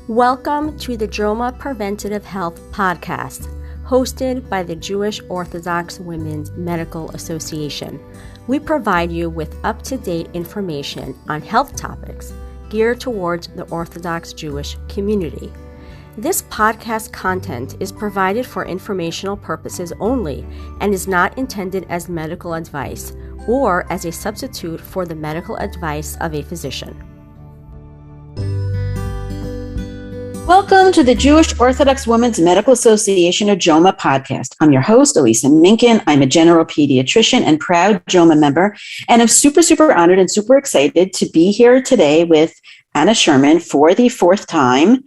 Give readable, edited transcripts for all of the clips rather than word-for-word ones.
Welcome to the JOMA Preventative Health Podcast, hosted by the Jewish Orthodox Women's Medical Association. We provide you with up-to-date information on health topics geared towards the Orthodox Jewish community. This podcast content is provided for informational purposes only and is not intended as medical advice or as a substitute for the medical advice of a physician. Welcome to the Jewish Orthodox Women's Medical Association, or JOMA podcast. I'm your host, Elisa Minkin. I'm a general pediatrician and proud JOMA member, and I'm super honored and super excited to be here today with Anna Sherman for the fourth time.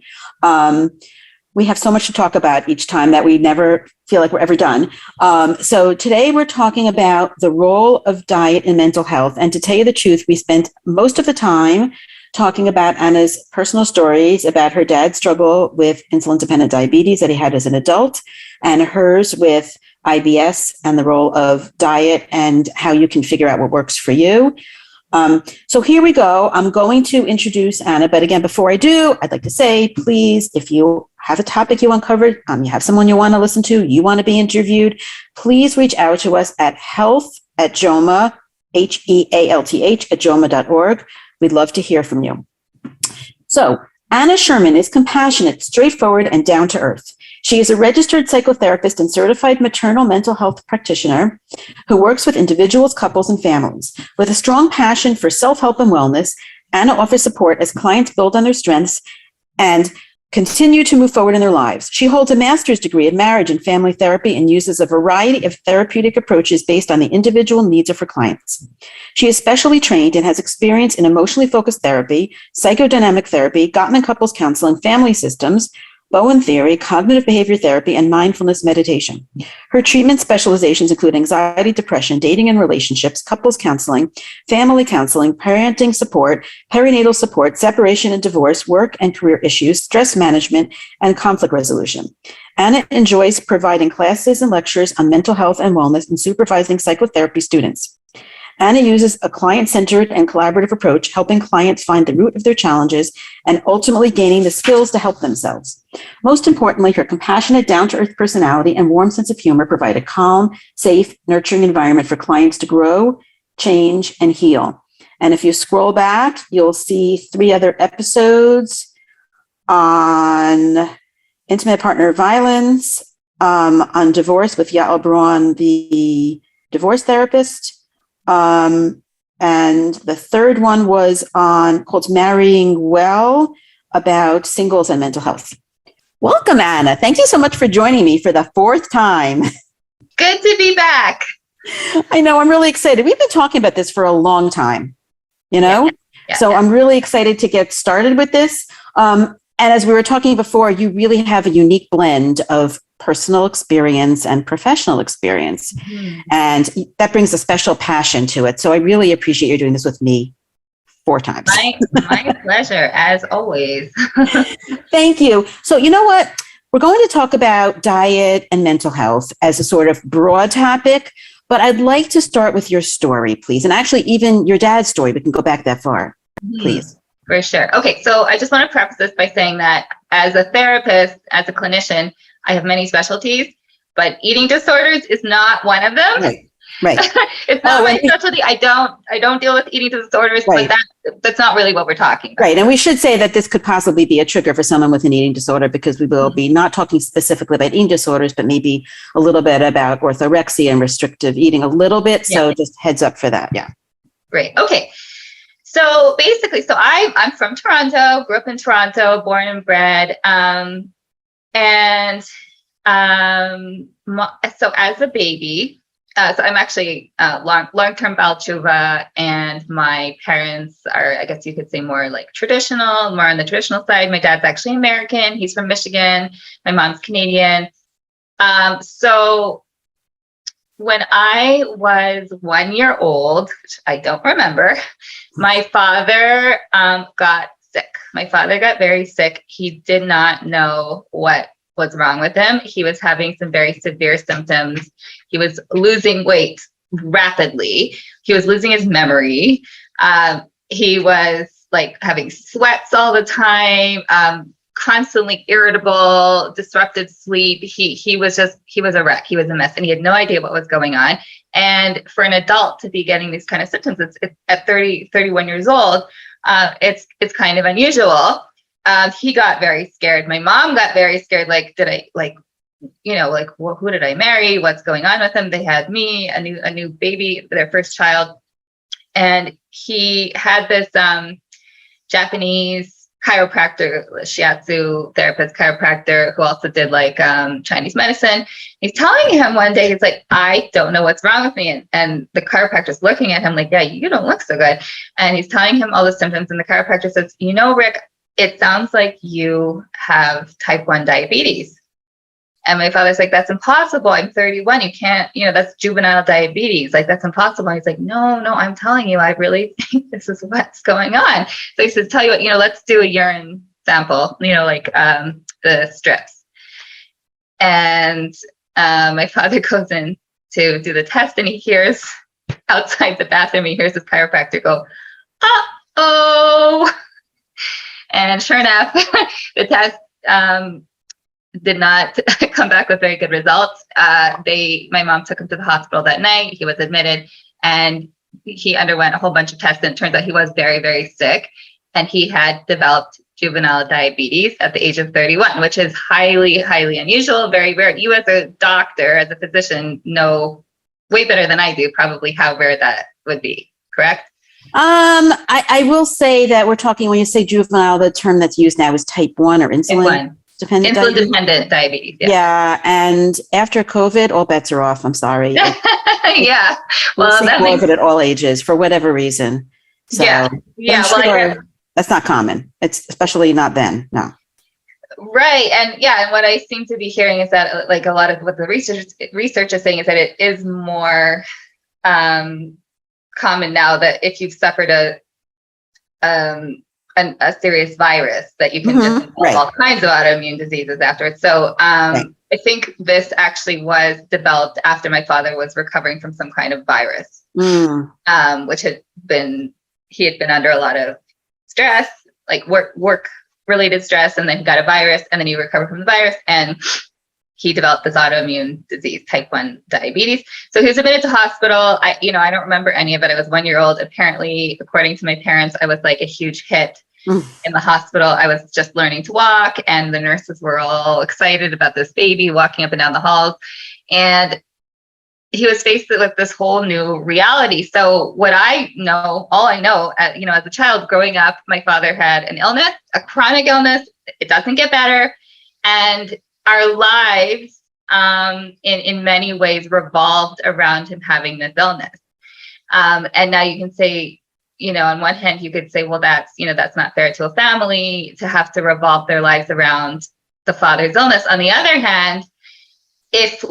We have so much to talk about each time that we never feel like we're ever done. So today we're talking about the role of diet in mental health. And to tell you the truth, we spent most of the time talking about Anna's personal stories about her dad's struggle with insulin-dependent diabetes that he had as an adult, and hers with IBS and the role of diet and how you can figure out what works for you. So here we go. I'm going to introduce Anna, but again, before I do, I'd like to say, please, if you have a topic you uncovered, you have someone you want to listen to, you want to be interviewed, please reach out to us at health@joma, health@joma.org. We'd love to hear from you. So Anna Sherman is compassionate, straightforward, and down to earth. She is a registered psychotherapist and certified maternal mental health practitioner who works with individuals, couples, and families. With a strong passion for self-help and wellness, Anna offers support as clients build on their strengths and continue to move forward in their lives. She holds a master's degree in marriage and family therapy and uses a variety of therapeutic approaches based on the individual needs of her clients. She is specially trained and has experience in emotionally focused therapy, psychodynamic therapy, Gottman Couples Counselling, family systems, Bowen Theory, cognitive behavior therapy, and mindfulness meditation. Her treatment specializations include anxiety, depression, dating and relationships, couples counseling, family counseling, parenting support, perinatal support, separation and divorce, work and career issues, stress management, and conflict resolution. Anna enjoys providing classes and lectures on mental health and wellness and supervising psychotherapy students. Anna uses a client-centered and collaborative approach, helping clients find the root of their challenges and ultimately gaining the skills to help themselves. Most importantly, her compassionate, down-to-earth personality and warm sense of humor provide a calm, safe, nurturing environment for clients to grow, change, and heal. And if you scroll back, you'll see 3 other episodes on intimate partner violence, on divorce with Yael Braun, the divorce therapist. And the third one was called Marrying Well, about singles and mental health. Welcome, Anna. Thank you so much for joining me for the 4th time. Good to be back. I know, I'm really excited. We've been talking about this for a long time, So I'm really excited to get started with this. And as we were talking before, you really have a unique blend of personal experience and professional experience. Mm-hmm. And that brings a special passion to it. So I really appreciate you doing this with me 4 times. My pleasure, as always. Thank you. So you know what? We're going to talk about diet and mental health as a sort of broad topic, but I'd like to start with your story, please. And actually, even your dad's story, we can go back that far, please. For sure. Okay, so I just want to preface this by saying that as a therapist, as a clinician, I have many specialties, but eating disorders is not one of them. Right. It's not my specialty. I don't deal with eating disorders, but that's not really what we're talking about. Right. And we should say that this could possibly be a trigger for someone with an eating disorder, because we will be not talking specifically about eating disorders, but maybe a little bit about orthorexia and restrictive eating a little bit. So just heads up for that. Yeah. Great. Okay. So basically, I'm from Toronto, grew up in Toronto, born and bred. So as a baby, so I'm actually long-term Baal Tshuva, and my parents are, I guess you could say, more like traditional, more on the traditional side. My dad's actually American. He's from Michigan. My mom's Canadian. So when I was 1 year old, which I don't remember, my father got sick. My father got very sick. He did not know what was wrong with him. He was having some very severe symptoms. He was losing weight rapidly. He was losing his memory. He was like having sweats all the time, constantly irritable, disrupted sleep. He was a wreck. He was a mess, and he had no idea what was going on. And for an adult to be getting these kind of symptoms, it's at 31 years old, it's kind of unusual. He got very scared. My mom got very scared. Like, did I well, who did I marry? What's going on with him? They had me, a new baby, their first child. And he had this Japanese chiropractor, shiatsu therapist chiropractor, who also did like Chinese medicine. He's telling him one day, he's like, I don't know what's wrong with me. And the chiropractor's looking at him like, yeah, you don't look so good. And he's telling him all the symptoms. And the chiropractor says, Rick, it sounds like you have type 1 diabetes. And my father's like, that's impossible. I'm 31. You can't, that's juvenile diabetes. Like, that's impossible. And he's like, no, I'm telling you, I really think this is what's going on. So he says, tell you what, let's do a urine sample, the strips. And my father goes in to do the test, and he hears outside the bathroom, he hears his chiropractor go, uh-oh. And sure enough, the test did not come back with very good results. My mom took him to the hospital that night. He was admitted, and he underwent a whole bunch of tests, and it turns out he was very, very sick, and he had developed juvenile diabetes at the age of 31, which is highly, highly unusual, very rare. You as a doctor, as a physician, know way better than I do probably how rare that would be, correct? I will say that we're talking, when you say juvenile, the term that's used now is type 1 or insulin. Insulin-dependent diabetes. Yeah, and after COVID, all bets are off. I'm sorry. Yeah. Well, that makes it at all ages for whatever reason. So, yeah. Sure, that's not common. It's especially not then. No. Right, and what I seem to be hearing is that, like, a lot of what the research is saying is that it is more common now that if you've suffered a serious virus, that you can just develop all kinds of autoimmune diseases afterwards. So I think this actually was developed after my father was recovering from some kind of virus, which he had been under a lot of stress, like work related stress, and then he got a virus, and then he recovered from the virus, and he developed this autoimmune disease, type 1 diabetes. So he was admitted to hospital. I don't remember any of it. I was 1 year old. Apparently, according to my parents, I was like a huge hit in the hospital. I was just learning to walk, and the nurses were all excited about this baby walking up and down the halls. And he was faced with this whole new reality. So what I know, all I know, as a child growing up, my father had an illness, a chronic illness. It doesn't get better. And our lives, in many ways, revolved around him having this illness. And now you can say, on one hand, you could say, well, that's not fair to a family to have to revolve their lives around the father's illness. On the other hand, if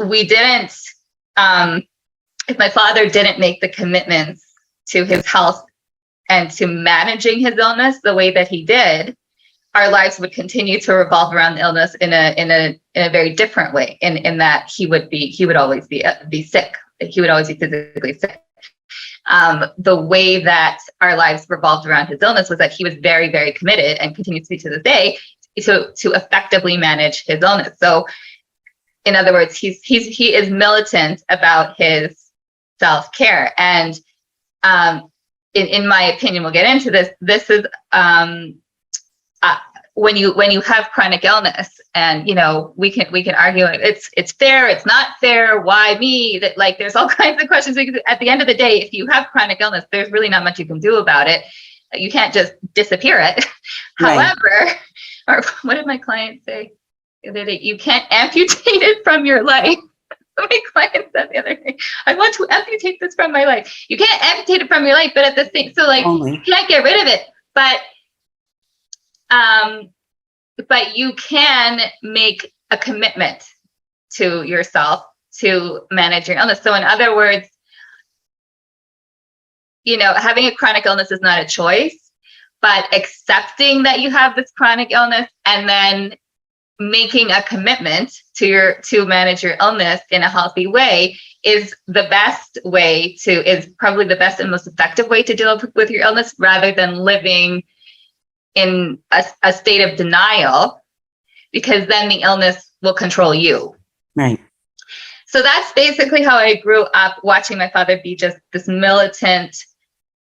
my father didn't make the commitments to his health and to managing his illness the way that he did, our lives would continue to revolve around the illness in a very different way. In that he would always be sick. He would always be physically sick. The way that our lives revolved around his illness was that he was very, very committed, and continues to be to this day, to effectively manage his illness. So, in other words, he is militant about his self-care. And in my opinion, we'll get into this. This is when you have chronic illness, and we can argue it's fair, it's not fair, why me? That, like, there's all kinds of questions, because at the end of the day, if you have chronic illness, there's really not much you can do about it. You can't just disappear it. Right. However, or what did my client say the other day? You can't amputate it from your life. My client said the other day, I want to amputate this from my life. You can't amputate it from your life, but at the same, so like, you can't get rid of it, but you can make a commitment to yourself to manage your illness. So in other words, having a chronic illness is not a choice, but accepting that you have this chronic illness and then making a commitment to manage your illness in a healthy way is probably the best and most effective way to deal with your illness, rather than living in a state of denial because then the illness will control you. Right. So that's basically how I grew up, watching my father be just this militant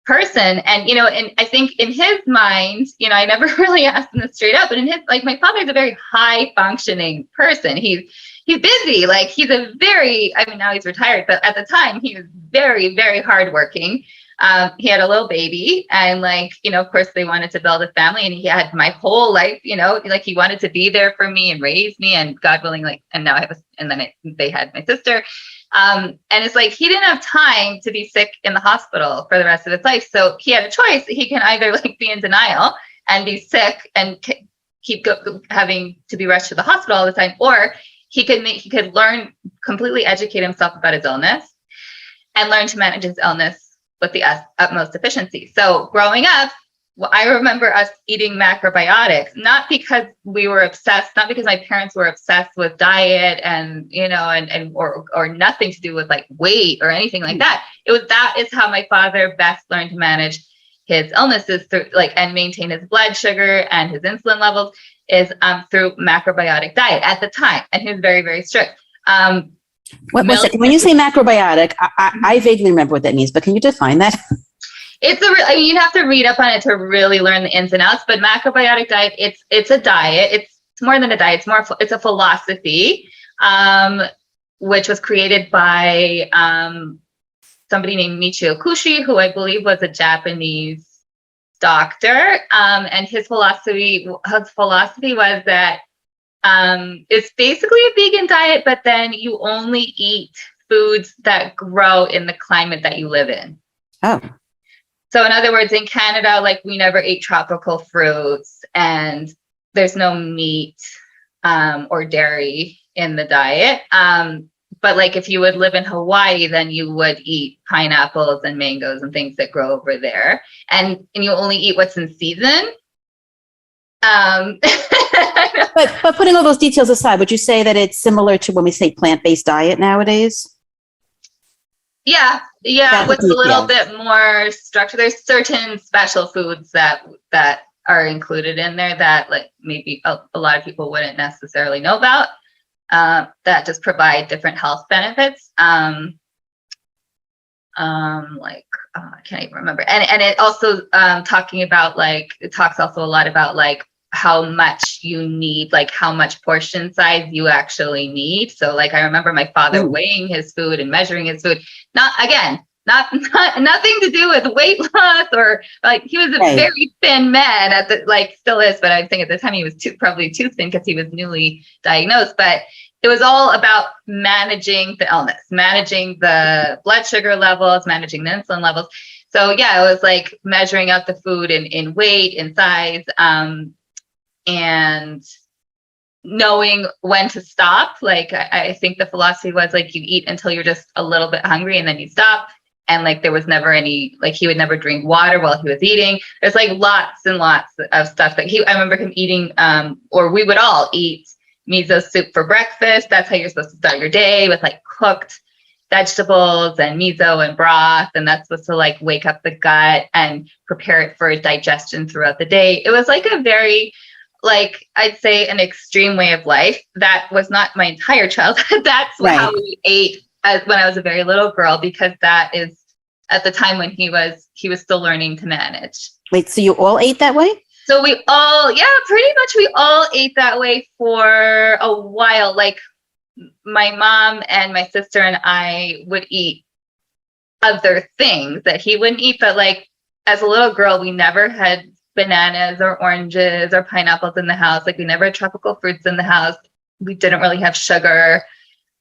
person. And, and I think in his mind, I never really asked him this straight up, but in his, like, my father's a very high functioning person. He's busy. Like, he's now he's retired, but at the time he was very, very hardworking. He had a little baby, and of course they wanted to build a family, and he had my whole life, like he wanted to be there for me and raise me, and God willing, and now they had my sister. And it's like, he didn't have time to be sick in the hospital for the rest of his life. So he had a choice. He can either be in denial and be sick and keep having to be rushed to the hospital all the time, or he could learn, completely educate himself about his illness and learn to manage his illness with the utmost efficiency. So growing up, I remember us eating macrobiotics, not because we were obsessed, not because my parents were obsessed with diet and, or nothing to do with weight or anything like that. That is how my father best learned to manage his illnesses through and maintain his blood sugar and his insulin levels is through macrobiotic diet at the time. And he was very, very strict. When you say macrobiotic, I vaguely remember what that means, but can you define that? You have to read up on it to really learn the ins and outs, but macrobiotic diet, it's a diet. It's more than a diet. It's a philosophy, which was created by somebody named Michio Kushi, who I believe was a Japanese doctor. And his philosophy was that it's basically a vegan diet, but then you only eat foods that grow in the climate that you live in. Oh. So in other words, in Canada, we never ate tropical fruits, and there's no meat or dairy in the diet. But if you would live in Hawaii, then you would eat pineapples and mangoes and things that grow over there. And you only eat what's in season. But putting all those details aside, would you say that it's similar to when we say plant-based diet nowadays? Yeah, with a little bit more structure. There's certain special foods that are included in there that maybe a lot of people wouldn't necessarily know about, that just provide different health benefits. I can't even remember. And it also talking about it talks also a lot about how much you need, how much portion size you actually need. So I remember my father weighing his food and measuring his food. Nothing to do with weight loss or he was a very thin man at the still is, but I think at the time he was probably too thin because he was newly diagnosed. But it was all about managing the illness, managing the blood sugar levels, managing the insulin levels. So yeah, it was measuring out the food in weight, in size, and knowing when to stop. I think the philosophy was you eat until you're just a little bit hungry and then you stop. And there was never any, he would never drink water while he was eating. There's lots and lots of stuff that I remember him eating, or we would all eat miso soup for breakfast. That's how you're supposed to start your day, with cooked vegetables and miso and broth. And that's supposed to wake up the gut and prepare it for digestion throughout the day. It was a very, I'd say, an extreme way of life. That was not my entire childhood. That's how we ate when I was a very little girl, because that is at the time when he was still learning to manage. Wait, so you all ate that way? So pretty much we all ate that way for a while. My mom and my sister and I would eat other things that he wouldn't eat, but as a little girl, we never had bananas or oranges or pineapples in the house. We never had tropical fruits in the house. We didn't really have sugar.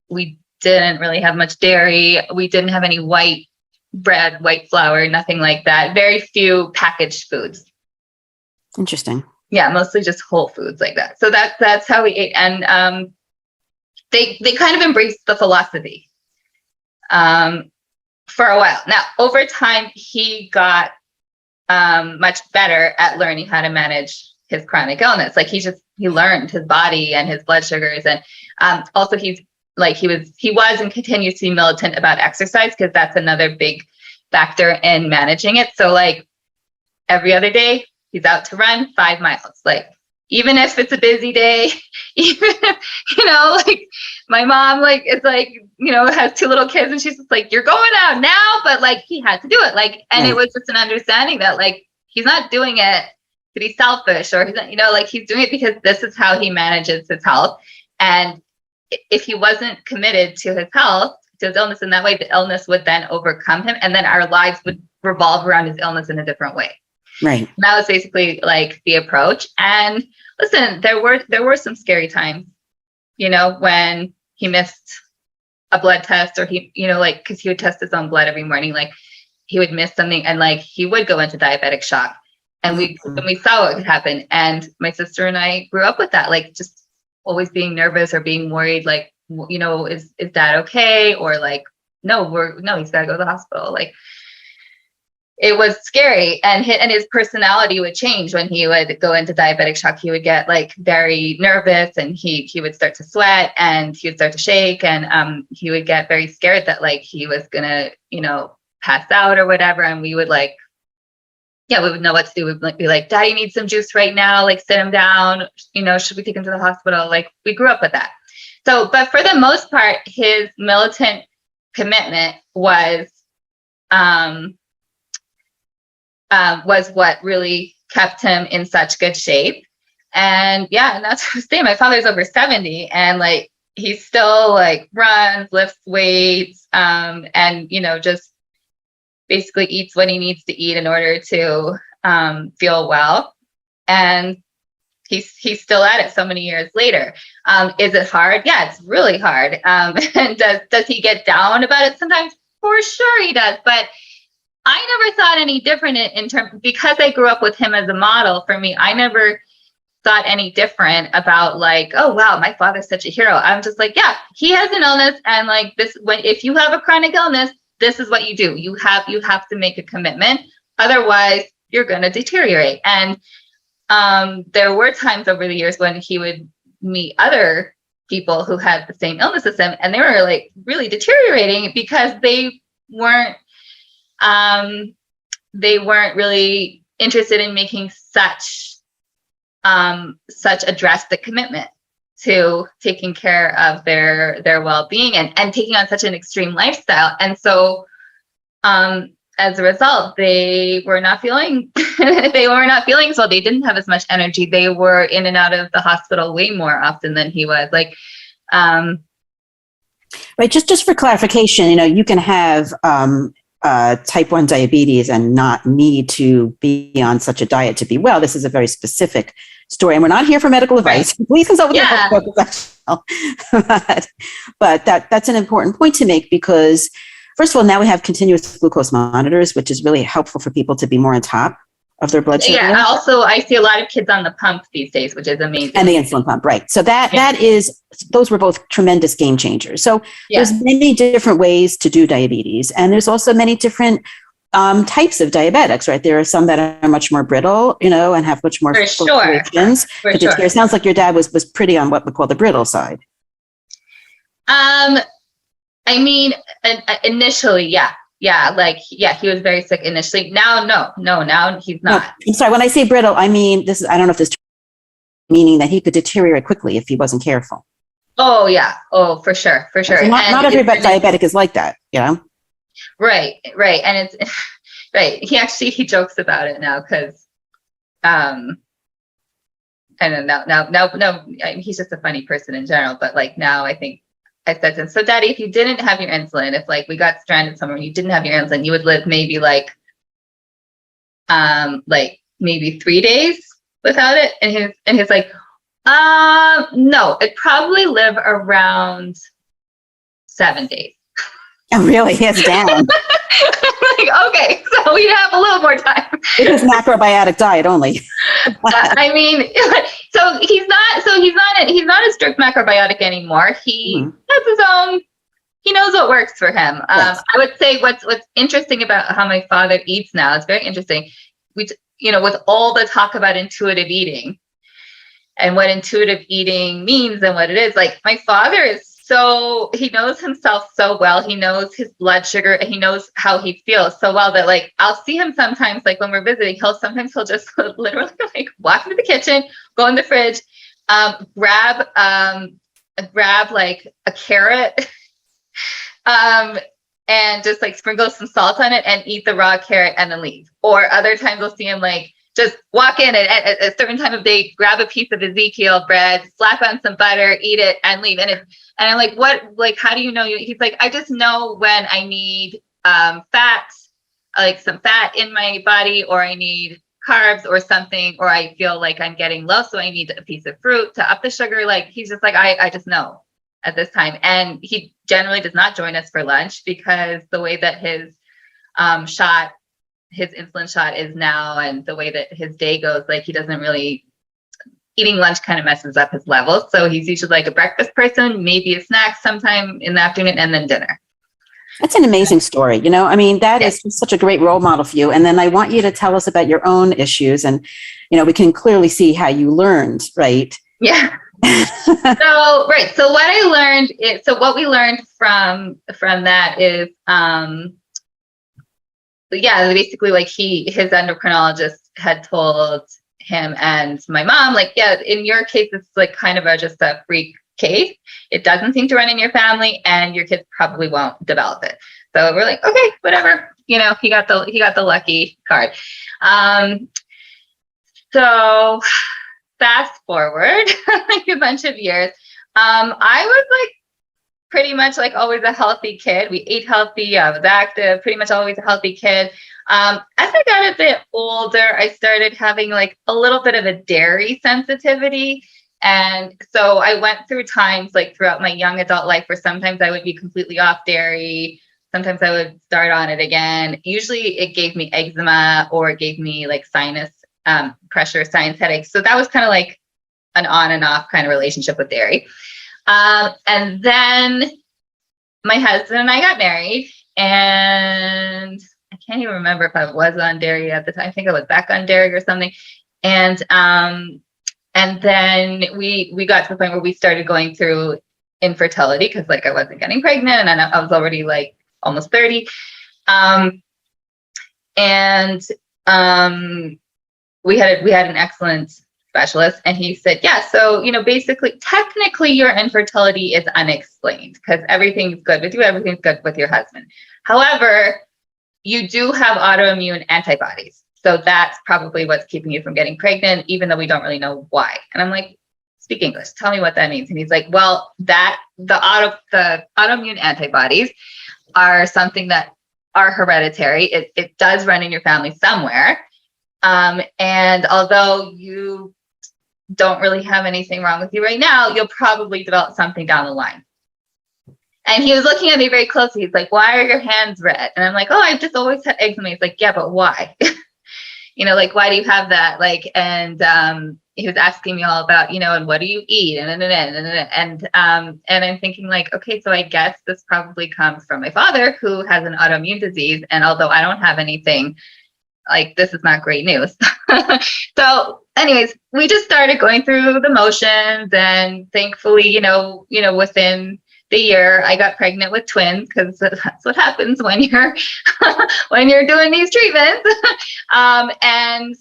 We didn't really have much dairy. We didn't have any white bread, white flour, nothing like that. Very few packaged foods. Interesting. Yeah, mostly just whole foods like that. So that's how we ate. And they kind of embraced the philosophy for a while. Now, over time, he got much better at learning how to manage his chronic illness. He learned his body and his blood sugars. And also he was and continues to be militant about exercise, because that's another big factor in managing it. So every other day he's out to run 5 miles. even if it's a busy day, even if, like my mom, like, it's like, has 2 little kids and she's just like, you're going out now, but like, he had to do it. Like, and it was just an understanding that like, he's not doing it to be selfish, or he's not, like, he's doing it because this is how he manages his health. And if he wasn't committed to his health, to his illness in that way, the illness would then overcome him. And then our lives would revolve around his illness in a different way. Right. And that was basically like the approach. And listen, there were some scary times, when he missed a blood test, or he, like, cause he would test his own blood every morning. Like, he would miss something and like, he would go into diabetic shock. And we saw what could happen. And my sister and I grew up with that, like, just always being nervous or being worried, like, is dad okay? Or like, no, he's got to go to the hospital. Like, it was scary. And his personality would change when he would go into diabetic shock. He would get like very nervous, and he would start to sweat, and he would start to shake, and he would get very scared that like he was gonna, pass out or whatever. And we would like, we would know what to do. We'd be like, Daddy needs some juice right now. Like, sit him down. Should we take him to the hospital? Like, we grew up with that. So, but for the most part, his militant commitment was what really kept him in such good shape. And and that's what I was saying. My father's over 70, and like, he still like runs, lifts weights, and just basically eats what he needs to eat in order to feel well. And he's still at it so many years later. Is it hard? Yeah, it's really hard. And does he get down about it sometimes? For sure he does. But I never thought any different in terms, because I grew up with him as a model. For me, I never thought any different about like, oh wow, my father's such a hero. I'm just like, yeah, he has an illness, and like this, if you have a chronic illness, this is what you do. You have to make a commitment, otherwise you're going to deteriorate. And there were times over the years when he would meet other people who had the same illness as him, and they were like really deteriorating because they weren't really interested in making such a drastic commitment to taking care of their well-being and taking on such an extreme lifestyle. And so as a result, they were not feeling so they didn't have as much energy. They were in and out of the hospital way more often than he was. Like right, just for clarification, you can have type 1 diabetes and not need to be on such a diet to be well. This is a very specific story, and we're not here for medical advice. Please consult with your healthcare professional. but that's an important point to make, because first of all, now we have continuous glucose monitors, which is really helpful for people to be more on top of their blood sugar. Yeah, also I see a lot of kids on the pump these days, which is amazing. And the insulin pump, right. So those were both tremendous game changers. So there's many different ways to do diabetes, and there's also many different types of diabetics, right? There are some that are much more brittle, and have much more fluctuations. It sounds like your dad was pretty on what we call the brittle side. I mean, initially, yeah, he was very sick initially. Now, no, now he's not. No, I'm sorry. When I say brittle, I mean, I don't know if this meaning that he could deteriorate quickly if he wasn't careful. Oh yeah. Oh, for sure. So not every diabetic is like that, Right. And it's right. He jokes about it now because, I don't know. Now, he's just a funny person in general. But like now, I think I said to him, so Daddy, if you didn't have your insulin, if like we got stranded somewhere and you didn't have your insulin, you would live maybe like maybe 3 days without it. And he's like, no, I'd probably live around 7 days. Oh, really? He's down. Like, okay, so we have a little more time. It is macrobiotic diet only. I mean, so he's not a strict macrobiotic anymore. He has his own. He knows what works for him. Yes. I would say what's interesting about how my father eats now, it's very interesting. With all the talk about intuitive eating and what intuitive eating means and what it is, like my father is So he knows himself so well. He knows his blood sugar, and he knows how he feels so well that like I'll see him sometimes, like when we're visiting, he'll just literally like walk into the kitchen, go in the fridge, grab like a carrot, and just like sprinkle some salt on it and eat the raw carrot and then leave. Or other times we'll see him like just walk in at a certain time of day, grab a piece of Ezekiel bread, slap on some butter, eat it, and leave. And I'm like, what? Like, how do you know? He's like, I just know when I need fat, like some fat in my body, or I need carbs or something, or I feel like I'm getting low, so I need a piece of fruit to up the sugar. Like, he's just like, I just know at this time. And he generally does not join us for lunch because the way that his insulin shot is now, and the way that his day goes, like he doesn't really, eating lunch kind of messes up his levels. So he's usually like a breakfast person, maybe a snack sometime in the afternoon, and then dinner. That's an amazing story. I mean, that is such a great role model for you. And then I want you to tell us about your own issues. And, we can clearly see how you learned, right? Yeah. So what we learned from that is, basically like his endocrinologist had told him and my mom, like, yeah, in your case, it's like kind of just a freak case. It doesn't seem to run in your family, and your kids probably won't develop it. So we're like, okay, whatever. He got the lucky card. So fast forward like a bunch of years. I was like pretty much like always a healthy kid. We ate healthy. I was active, pretty much always a healthy kid. As I got a bit older, I started having like a little bit of a dairy sensitivity. And so I went through times like throughout my young adult life where sometimes I would be completely off dairy. Sometimes I would start on it again. Usually it gave me eczema, or it gave me like sinus pressure, sinus headaches. So that was kind of like an on and off kind of relationship with dairy. And then my husband and I got married, and I can't even remember if I was on dairy at the time. I think I was back on dairy or something. And then we got to the point where we started going through infertility, because like I wasn't getting pregnant, and I was already like almost 30. We had an excellent specialist, and he said, yeah, so, basically, technically your infertility is unexplained because everything's good with you. Everything's good with your husband. However, you do have autoimmune antibodies. So that's probably what's keeping you from getting pregnant, even though we don't really know why. And I'm like, speak English. Tell me what that means. And he's like, well, the autoimmune antibodies are something that are hereditary. It does run in your family somewhere. And although you don't really have anything wrong with you right now, you'll probably develop something down the line. And he was looking at me very closely. He's like, why are your hands red? And I'm like, oh, I've just always had eczema. He's like, yeah, but why? Like, why do you have that? Like, and he was asking me all about, and what do you eat? And I'm thinking like, okay, so I guess this probably comes from my father, who has an autoimmune disease. And although I don't have anything, like, this is not great news. So anyways, we just started going through the motions, and thankfully, within the year I got pregnant with twins, because that's what happens when you're doing these treatments. And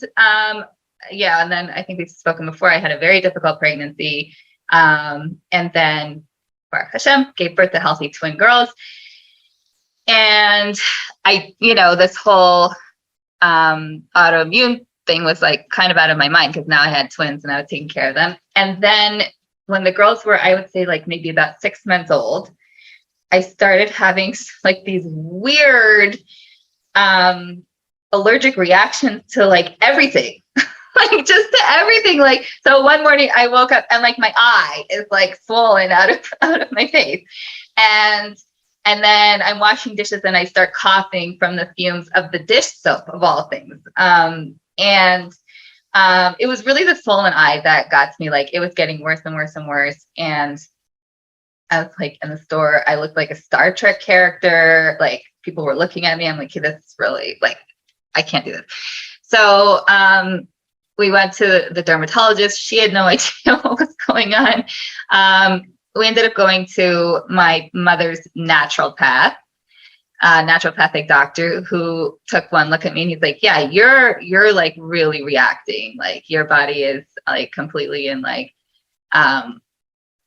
then I think we've spoken before, I had a very difficult pregnancy. And then Baruch Hashem gave birth to healthy twin girls. And this whole autoimmune thing was like kind of out of my mind, because now I had twins and I was taking care of them. And then when the girls were, I would say like maybe about 6 months old, I started having like these weird allergic reactions to like everything. Like just to everything. Like, so one morning I woke up and like my eye is like swollen out of my face. And then I'm washing dishes and I start coughing from the fumes of the dish soap, of all things. It was really the swollen eye that got to me. Like, it was getting worse and worse and worse. And I was like in the store, I looked like a Star Trek character. Like, people were looking at me. I'm like, hey, this is really like, I can't do this. So we went to the dermatologist. She had no idea what was going on. we ended up going to my mother's naturopathic doctor, who took one look at me and he's like, yeah, you're like really reacting. Like your body is like completely in like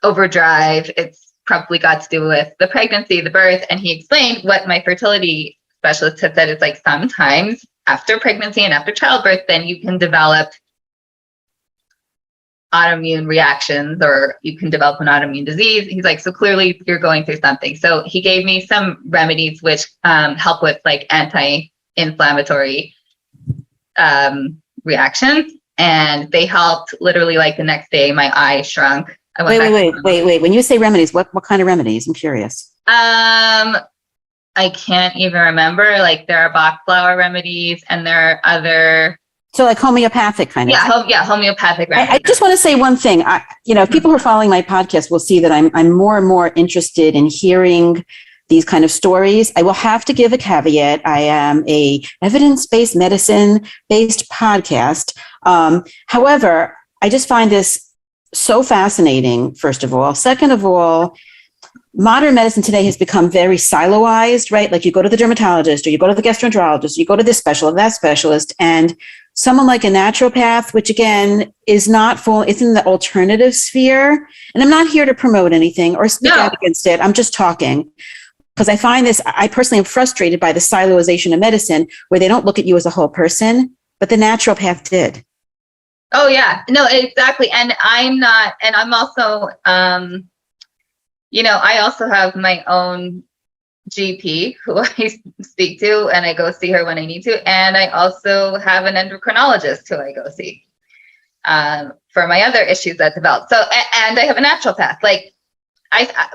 overdrive. It's probably got to do with the pregnancy, the birth. And he explained what my fertility specialist had said. It's like sometimes after pregnancy and after childbirth, then you can develop autoimmune reactions, or you can develop an autoimmune disease. He's like, so clearly you're going through something. So he gave me some remedies which help with like anti-inflammatory reactions, and they helped. Literally, like the next day, my eye shrunk. Wait. When you say remedies, what kind of remedies? I'm curious. I can't even remember. Like there are Bach flower remedies, and there are other. So like homeopathic kind of. Homeopathic remedies. I just want to say one thing. People who are following my podcast will see that I'm more and more interested in hearing these kind of stories. I will have to give a caveat. I am a evidence-based, medicine-based podcast. However, I just find this so fascinating, first of all. Second of all, modern medicine today has become very siloized, right? Like you go to the dermatologist, or you go to the gastroenterologist, or you go to this specialist, that specialist, and someone like a naturopath, which again is not full, it's in the alternative sphere. And I'm not here to promote anything or speak out against it. I'm just talking because I find this, I personally am frustrated by the siloization of medicine where they don't look at you as a whole person, but the naturopath did. Oh yeah, no, exactly. And I'm also, I also have my own GP who I speak to, and I go see her when I need to. And I also have an endocrinologist who I go see for my other issues that develop. So, and I have a naturopath. Like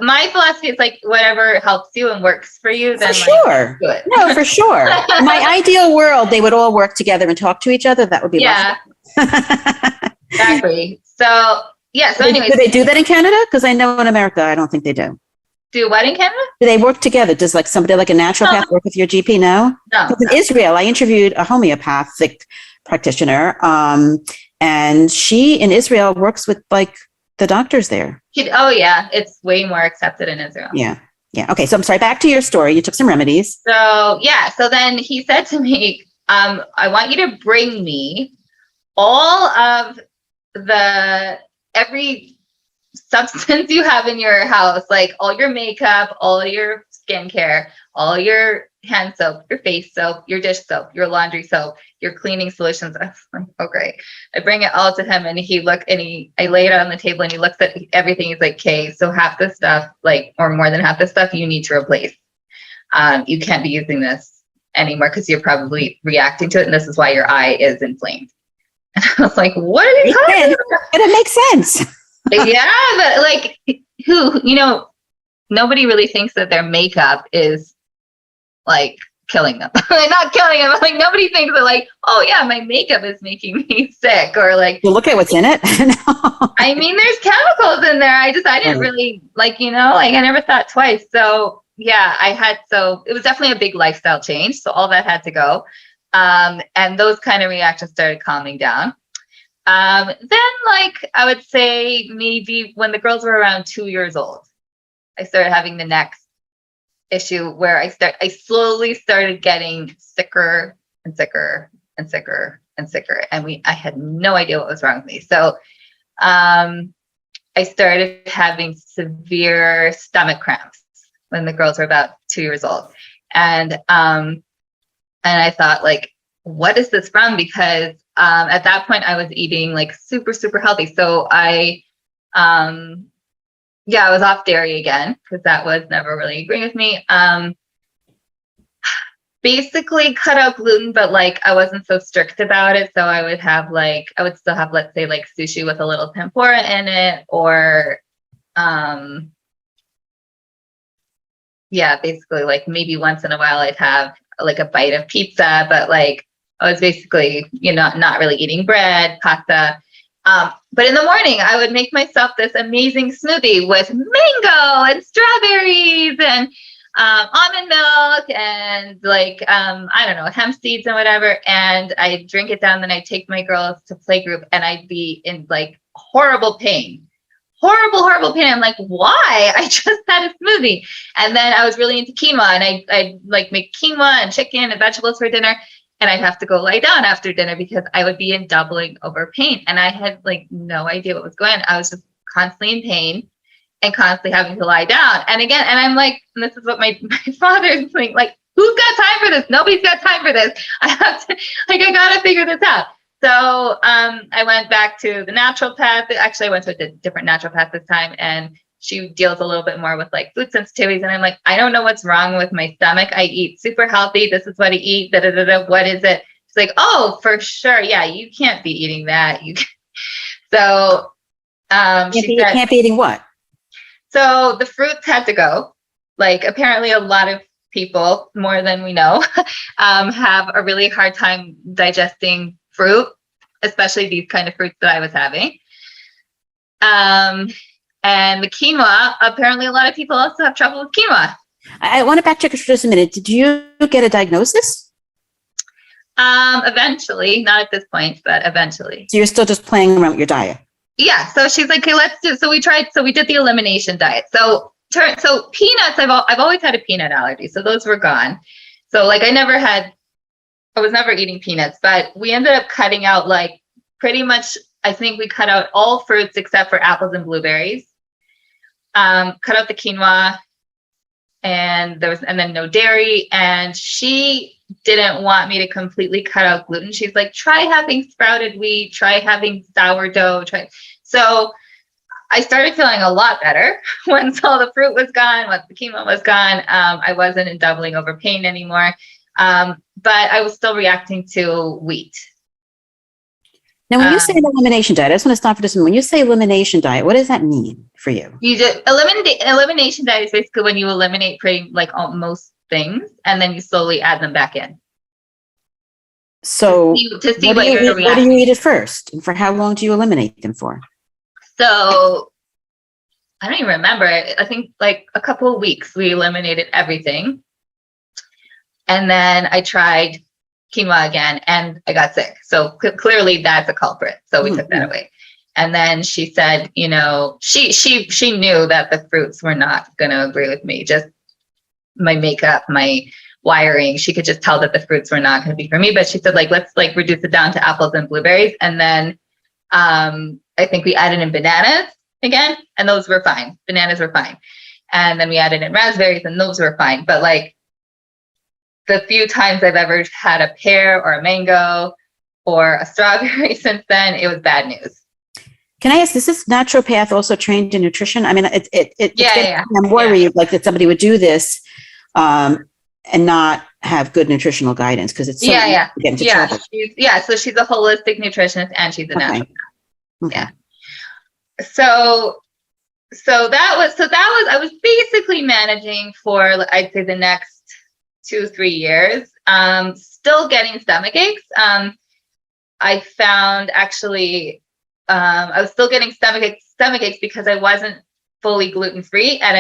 my philosophy is like, whatever helps you and works for you, then for sure. do it. No, for sure. In my ideal world, they would all work together and talk to each other. That would be exactly. So yeah. So anyways, do they do that in Canada? Because I know in America, I don't think they do. Do what in Canada? Do they work together? Does like somebody like a naturopath work with your GP? No. In Israel, I interviewed a homeopathic practitioner, and she in Israel works with like the doctors there. Oh yeah, it's way more accepted in Israel. Yeah. Okay, so I'm sorry. Back to your story. You took some remedies. So yeah. So then he said to me, "I want you to bring me all of every substance you have in your house, like all your makeup, all your skincare, all your hand soap, your face soap, your dish soap, your laundry soap, your cleaning solutions." I was like, oh great. I bring it all to him, and I lay it on the table, and he looks at everything. He's like, okay, so half the stuff, like, or more than half the stuff you need to replace. You can't be using this anymore because you're probably reacting to it, and this is why your eye is inflamed. And I was like, what are you talking about? And it makes sense. Yeah, but like nobody really thinks that their makeup is like killing them. Not killing them. Like nobody thinks that like, oh yeah, my makeup is making me sick, or like, well, look at what's in it. I mean, there's chemicals in there. I didn't really like, I never thought twice. So yeah, it was definitely a big lifestyle change. So all that had to go. And those kind of reactions started calming down. Then like I would say maybe when the girls were around 2 years old, I started having the next issue where I slowly started getting sicker and sicker and sicker and sicker. And I had no idea what was wrong with me. So, I started having severe stomach cramps when the girls were about 2 years old. And I thought like, what is this from? Because at that point I was eating like super, super healthy. So I was off dairy again because that was never really agreeing with me. Basically cut out gluten, but like I wasn't so strict about it. So I would still have, let's say, like sushi with a little tempura in it, or basically like maybe once in a while I'd have like a bite of pizza, but like I was basically, not really eating bread, pasta. But in the morning, I would make myself this amazing smoothie with mango and strawberries and almond milk and like, I don't know, hemp seeds and whatever. And I'd drink it down. Then I'd take my girls to playgroup, and I'd be in like horrible pain horrible pain. I'm like, why? I just had a smoothie. And then I was really into quinoa, and I like make quinoa and chicken and vegetables for dinner. And I'd have to go lie down after dinner because I would be in doubling over pain. And I had like no idea what was going on. I was just constantly in pain and constantly having to lie down. And again, and I'm like, and this is what my father's like, who's got time for this? Nobody's got time for this. I have to, like, I got to figure this out. So I went back to the naturopath. Actually, I went to a different naturopath this time, and she deals a little bit more with like food sensitivities. And I'm like, I don't know what's wrong with my stomach. I eat super healthy. This is what I eat. What is it? She's like, oh, for sure. Yeah, you can't be eating that. So she said, can't be eating what? So the fruits had to go. Like, apparently a lot of people, more than we know, have a really hard time digesting fruit, especially these kind of fruits that I was having. And the quinoa, apparently a lot of people also have trouble with quinoa. I want to backcheck for just a minute. Did you get a diagnosis? Eventually, not at this point, but eventually. So you're still just playing around with your diet? Yeah. So she's like, okay, let's do. So we did the elimination diet. So peanuts, I've always had a peanut allergy, so those were gone. So like I was never eating peanuts, but we ended up cutting out like pretty much. I think we cut out all fruits except for apples and blueberries. Cut out the quinoa, and then no dairy. And she didn't want me to completely cut out gluten. She's like, try having sprouted wheat, try having sourdough, So I started feeling a lot better once all the fruit was gone, once the quinoa was gone. I wasn't in doubling over pain anymore. But I was still reacting to wheat. Now, when you say an elimination diet, I just want to stop for just a minute. When you say elimination diet, what does that mean for you? You just elimination diet is basically when you eliminate pretty like most things, and then you slowly add them back in. So to see what what you're reacting. What do you eat at first? And for how long do you eliminate them for? So I don't even remember. I think like a couple of weeks we eliminated everything. And then I tried quinoa again and I got sick. So clearly that's a culprit. So we took that away. And then she said, you know, she knew that the fruits were not going to agree with me. Just my makeup, my wiring. She could just tell that the fruits were not going to be for me. But she said, like, let's like reduce it down to apples and blueberries. And then I think we added in bananas again, and those were fine. Bananas were fine. And then we added in raspberries, and those were fine. But like the few times I've ever had a pear or a mango or a strawberry since then, it was bad news. Can I ask, is this naturopath also trained in nutrition? I mean, Yeah. I'm worried like that somebody would do this and not have good nutritional guidance because it's so easy to get into trouble. So she's a holistic nutritionist and she's a naturopath. Okay. Yeah. So I was basically managing for, I'd say, the next 2-3 years, still getting stomach aches. I found actually, I was still getting stomach aches because I wasn't fully gluten-free, and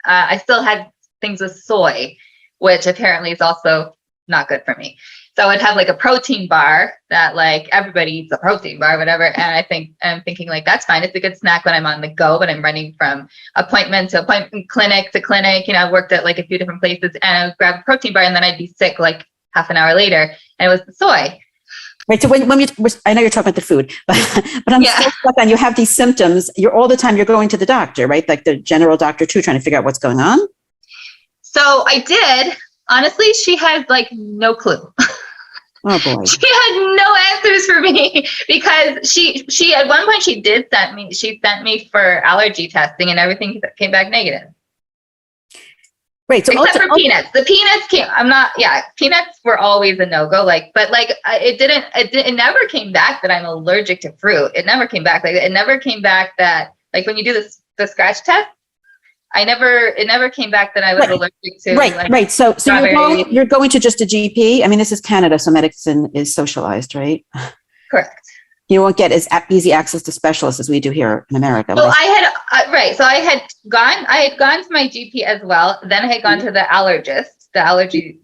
I still had things with soy, which apparently is also not good for me. So I would have like a protein bar that like everybody eats a protein bar, whatever. And I'm thinking like, that's fine. It's a good snack when I'm on the go, but I'm running from appointment to appointment, clinic to clinic. You know, I worked at like a few different places, and I would grab a protein bar and then I'd be sick like half an hour later. And it was the soy. Right. So when I know you're talking about the food, but I'm still stuck on, you have these symptoms. All the time you're going to the doctor, right? Like the general doctor too, trying to figure out what's going on. So I did. Honestly, she had like no clue. Oh boy. She had no answers for me because she at one point she sent me for allergy testing and everything came back negative. Right. So except for peanuts. The peanuts peanuts were always a no-go. It never came back that I'm allergic to fruit. It never came back. It never came back that like when you do the scratch test, it never came back that I was allergic to. Right. So you're going to just a GP. I mean, this is Canada, so medicine is socialized, right? Correct. You won't get as easy access to specialists as we do here in America. So I had gone to my GP as well. Then I had gone to the allergist, the allergy,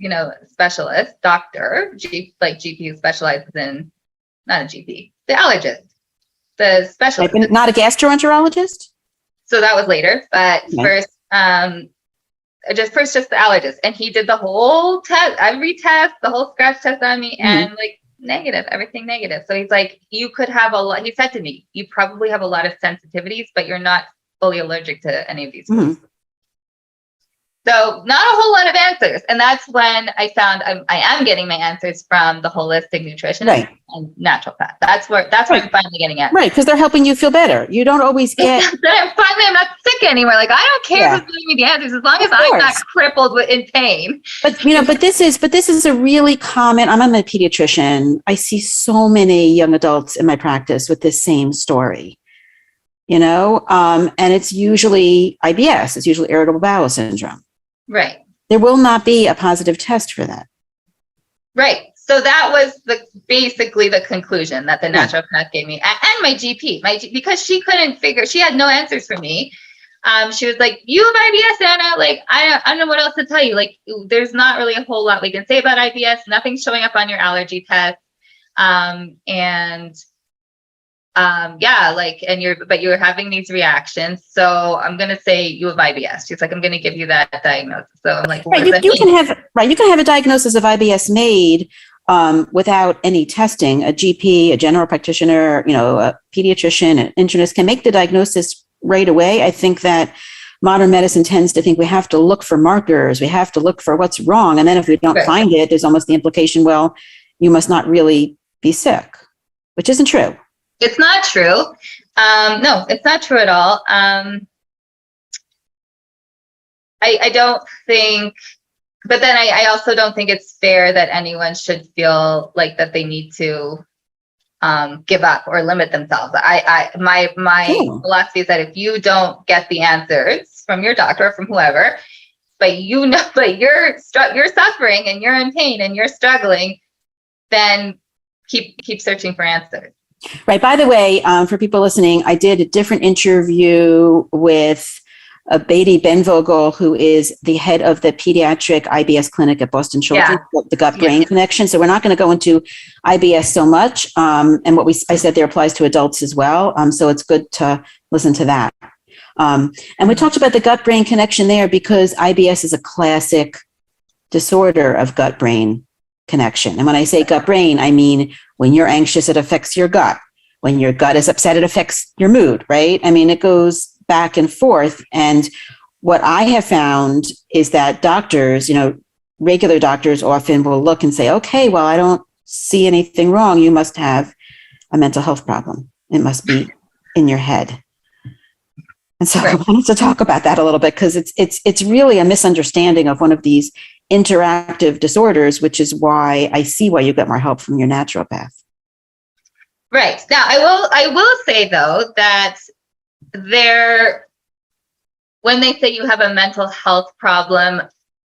specialist, doctor, GP who specializes in, not a GP, the allergist, the specialist. Not a gastroenterologist? So that was later, but Okay. first just the allergist, and he did the whole test, every test, the whole scratch test on me, and like negative, everything negative. So he's like, you could have a lot. He said to me, you probably have a lot of sensitivities, but you're not fully allergic to any of these foods. So not a whole lot of answers. And that's when I found I am getting my answers from the holistic nutritionist and naturopath. That's where I'm finally getting at. Right, because they're helping you feel better. You don't always get. I'm not sick anymore. Like, I don't care who's giving me the answers as long as I'm not crippled in pain. But this is a really common. I'm a pediatrician. I see so many young adults in my practice with this same story. And it's usually IBS. It's usually irritable bowel syndrome. Right. There will not be a positive test for that. Right. So that was basically the conclusion that the naturopath gave me, and my GP, because she had no answers for me. She was like, "You have IBS, Anna. Like, I don't know what else to tell you. Like, there's not really a whole lot we can say about IBS. Nothing's showing up on your allergy test, but you're having these reactions. So I'm going to say you have IBS." She's like, "I'm going to give you that diagnosis." So I'm like, you can have a diagnosis of IBS made without any testing. A GP, a general practitioner, a pediatrician, an internist can make the diagnosis right away. I think that modern medicine tends to think we have to look for markers. We have to look for what's wrong. And then if we don't find it, there's almost the implication, well, you must not really be sick, which isn't true. It's not true. No, it's not true at all. I don't think, but then I also don't think it's fair that anyone should feel like that they need to give up or limit themselves. My philosophy is that if you don't get the answers from your doctor or from whoever, but you're suffering and you're in pain and you're struggling, then keep searching for answers. Right. By the way, for people listening, I did a different interview with Beatty Benvogel, who is the head of the pediatric IBS clinic at Boston Children's, the gut-brain connection. So we're not going to go into IBS so much. And what I said there applies to adults as well. So it's good to listen to that. And we talked about the gut-brain connection there because IBS is a classic disorder of gut-brain connection. And when I say gut-brain, I mean, when you're anxious, it affects your gut. When your gut is upset, it affects your mood, right? I mean, it goes back and forth. And what I have found is that doctors, regular doctors often will look and say, okay, well, I don't see anything wrong. You must have a mental health problem. It must be in your head. And so I wanted to talk about that a little bit because it's really a misunderstanding of one of these interactive disorders, which is why I see why you get more help from your naturopath. Right. Now, I will say though that when they say you have a mental health problem,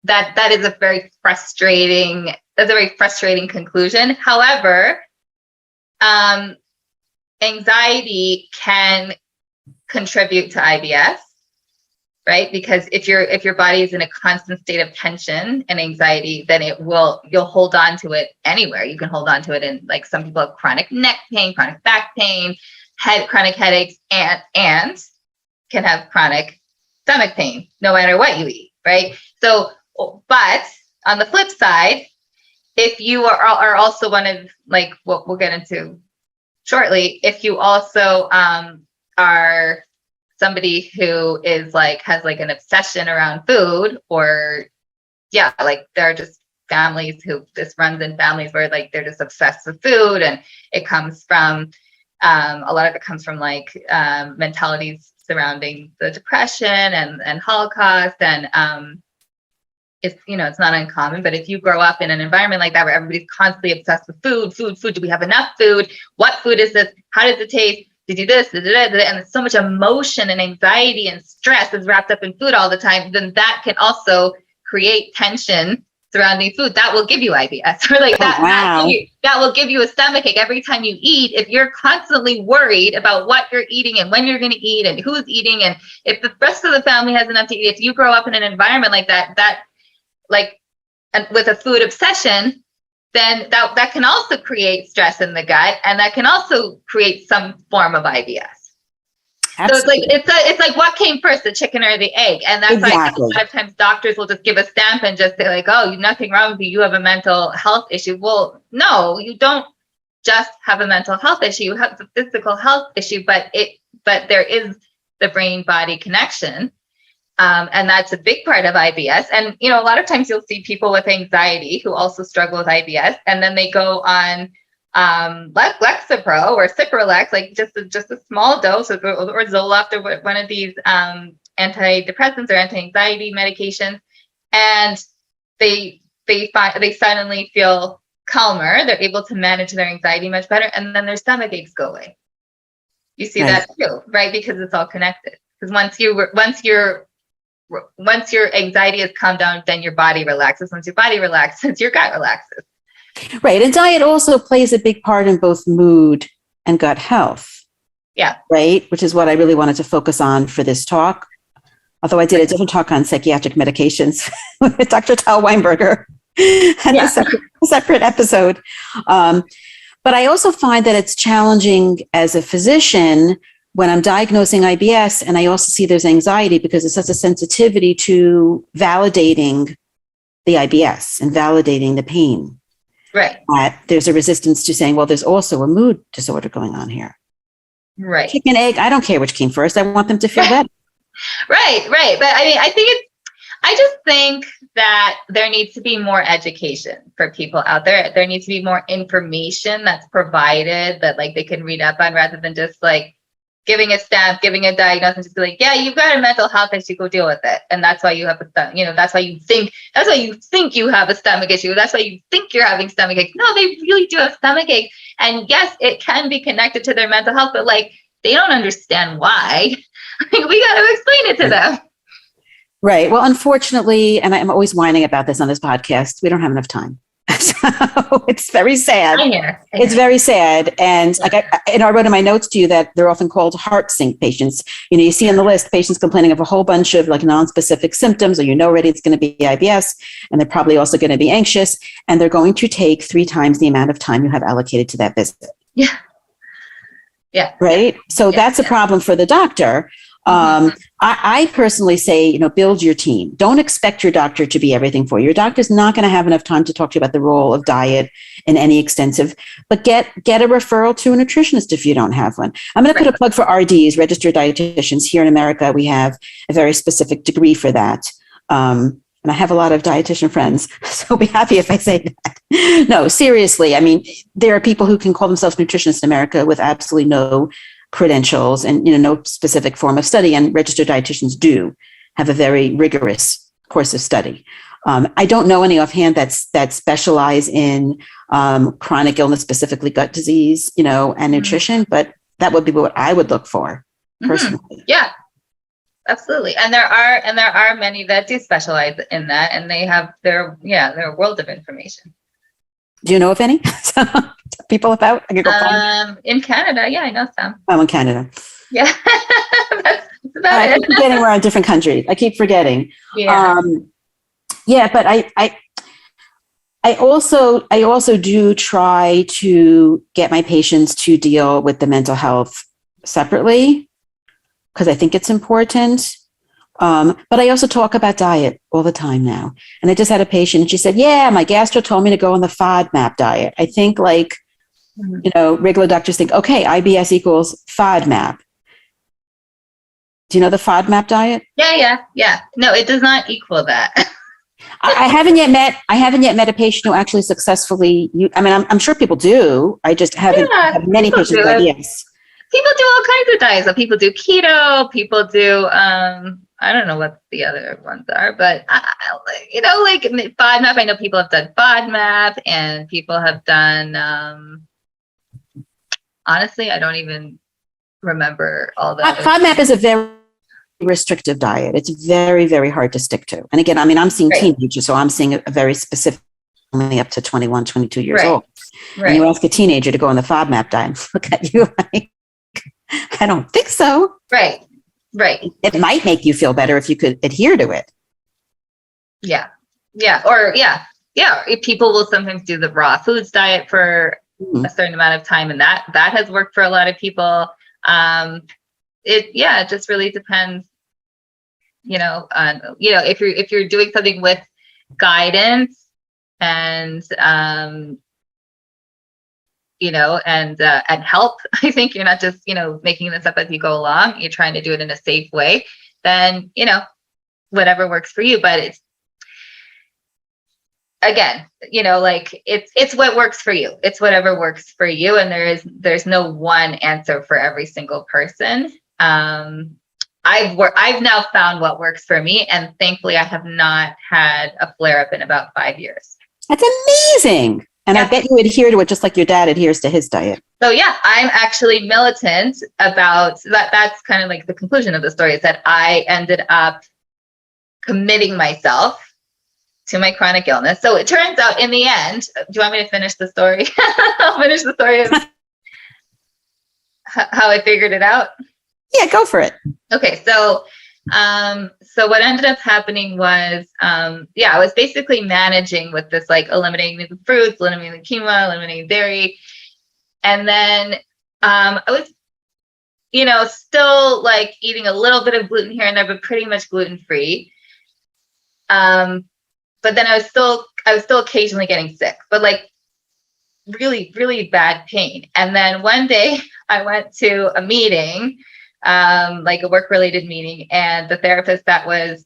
that is a very frustrating conclusion. However, anxiety can contribute to IBS. Right? Because if your body is in a constant state of tension and anxiety, then you'll hold on to it anywhere. You can hold on to it in, like, some people have chronic neck pain, chronic back pain, chronic headaches, and can have chronic stomach pain, no matter what you eat, right? So, but on the flip side, if you are also one of, like, what we'll get into shortly, if you also are somebody who is has an obsession around food, or there are just families who this runs in families where they're just obsessed with food, and it comes from a lot of it comes from mentalities surrounding the Depression and Holocaust, and it's not uncommon. But if you grow up in an environment like that where everybody's constantly obsessed with food, do we have enough food? What food is this? How does it taste? To do this, and there's so much emotion and anxiety and stress is wrapped up in food all the time, then that can also create tension surrounding food. That will give you IBS, or that will give you a stomachache every time you eat. If you're constantly worried about what you're eating and when you're going to eat and who's eating, and if the rest of the family has enough to eat, if you grow up in an environment like that and with a food obsession, then that can also create stress in the gut, and that can also create some form of IBS. So it's like what came first, the chicken or the egg? And that's Exactly. like a lot of times doctors will just give a stamp and just say like, oh, nothing wrong with you. You have a mental health issue. Well, no, you don't just have a mental health issue. You have a physical health issue, but there is the brain body connection. And that's a big part of IBS. And, a lot of times you'll see people with anxiety who also struggle with IBS, and then they go on Lexapro or Cipralex, like just a small dose, or Zoloft, or one of these antidepressants or anti-anxiety medications, and they suddenly feel calmer. They're able to manage their anxiety much better, and then their stomach aches go away. You see that too, right? Because it's all connected. Because once your anxiety has calmed down, then your body relaxes. Once your body relaxes, your gut relaxes. Right. And diet also plays a big part in both mood and gut health. Yeah. Right. Which is what I really wanted to focus on for this talk. Although I did a different talk on psychiatric medications with Dr. Tal Weinberger and a separate episode. But I also find that it's challenging as a physician when I'm diagnosing IBS, and I also see there's anxiety because there's such a sensitivity to validating the IBS and validating the pain. Right. There's a resistance to saying, well, there's also a mood disorder going on here. Right. Chicken, egg, I don't care which came first. I want them to feel better. Right. But I mean, I just think that there needs to be more education for people out there. There needs to be more information that's provided that like they can read up on, rather than just like giving a stamp, giving a diagnosis, just be like, yeah, you've got a mental health issue, go deal with it. And that's why you have that's why you think you have a stomach issue. That's why you think you're having stomach aches. No, they really do have stomach aches. And yes, it can be connected to their mental health, but like, they don't understand why. We got to explain it to them. Right. Well, unfortunately, and I'm always whining about this on this podcast, we don't have enough time. So it's very sad. I hear. It's very sad. And like I wrote in my notes to you that they're often called heart sink patients. You see on the list patients complaining of a whole bunch of like non-specific symptoms, or already it's going to be IBS, and they're probably also going to be anxious, and they're going to take 3 times the amount of time you have allocated to that visit. Yeah. Yeah. Right. So that's a problem for the doctor. I personally say, build your team. Don't expect your doctor to be everything for you. Your doctor's not going to have enough time to talk to you about the role of diet in any extensive, but get a referral to a nutritionist if you don't have one. I'm going to put a plug for RDs, registered dietitians. Here in America, we have a very specific degree for that. And I have a lot of dietitian friends, so I'll be happy if I say that. No, seriously. I mean, there are people who can call themselves nutritionists in America with absolutely no credentials and no specific form of study, and registered dietitians do have a very rigorous course of study. I don't know any offhand that specialize in chronic illness, specifically gut disease, and nutrition, but that would be what I would look for personally. Yeah, absolutely. And there are many that do specialize in that, and they have their world of information. Do you know of any people about? I could go find. In Canada, yeah, I know some. I'm in Canada. Yeah, that's about I it. keep forgetting we're in different countries. I keep forgetting. Yeah. But I also do try to get my patients to deal with the mental health separately, because I think it's important. But I also talk about diet all the time now. And I just had a patient and she said, yeah, my gastro told me to go on the Fodmap diet. I think regular doctors think, okay, IBS equals Fodmap. Do you know the Fodmap diet? Yeah. No, it does not equal that. I haven't yet met a patient who actually successfully, I'm sure people do. I just haven't had many patients with IBS. People do all kinds of diets. So people do keto, people do, I don't know what the other ones are, but like FODMAP, I know people have done FODMAP, and people have done, honestly, I don't even remember all that. FODMAP is a very restrictive diet. It's very, very hard to stick to. And again, I'm seeing teenagers, so I'm seeing a very specific, only up to 21, 22 years old. Right. And you ask a teenager to go on the FODMAP diet, look at you like, I don't think so. Right. It might make you feel better if you could adhere to it. Yeah. People will sometimes do the raw foods diet for a certain amount of time, and that has worked for a lot of people. it just really depends, on, if you're doing something with guidance and, and help. I think you're not just, making this up as you go along. You're trying to do it in a safe way, then, whatever works for you. But it's, again, it's what works for you. It's whatever works for you. And there's no one answer for every single person. I've now found what works for me. And thankfully I have not had a flare up in about 5 years. That's amazing. And I bet you adhere to it just like your dad adheres to his diet. So yeah, I'm actually militant about that. That's kind of like the conclusion of the story, is that I ended up committing myself to my chronic illness. So it turns out in the end, do you want me to finish the story? I'll finish the story of how I figured it out. Yeah, go for it. Okay. So what ended up happening was, I was basically managing with this, like eliminating the fruits, eliminating the quinoa, eliminating dairy. And then, I was, still like eating a little bit of gluten here and there, but pretty much gluten-free. But then I was still occasionally getting sick, but like really, really bad pain. And then one day I went to a meeting, like a work-related meeting, and the therapist that was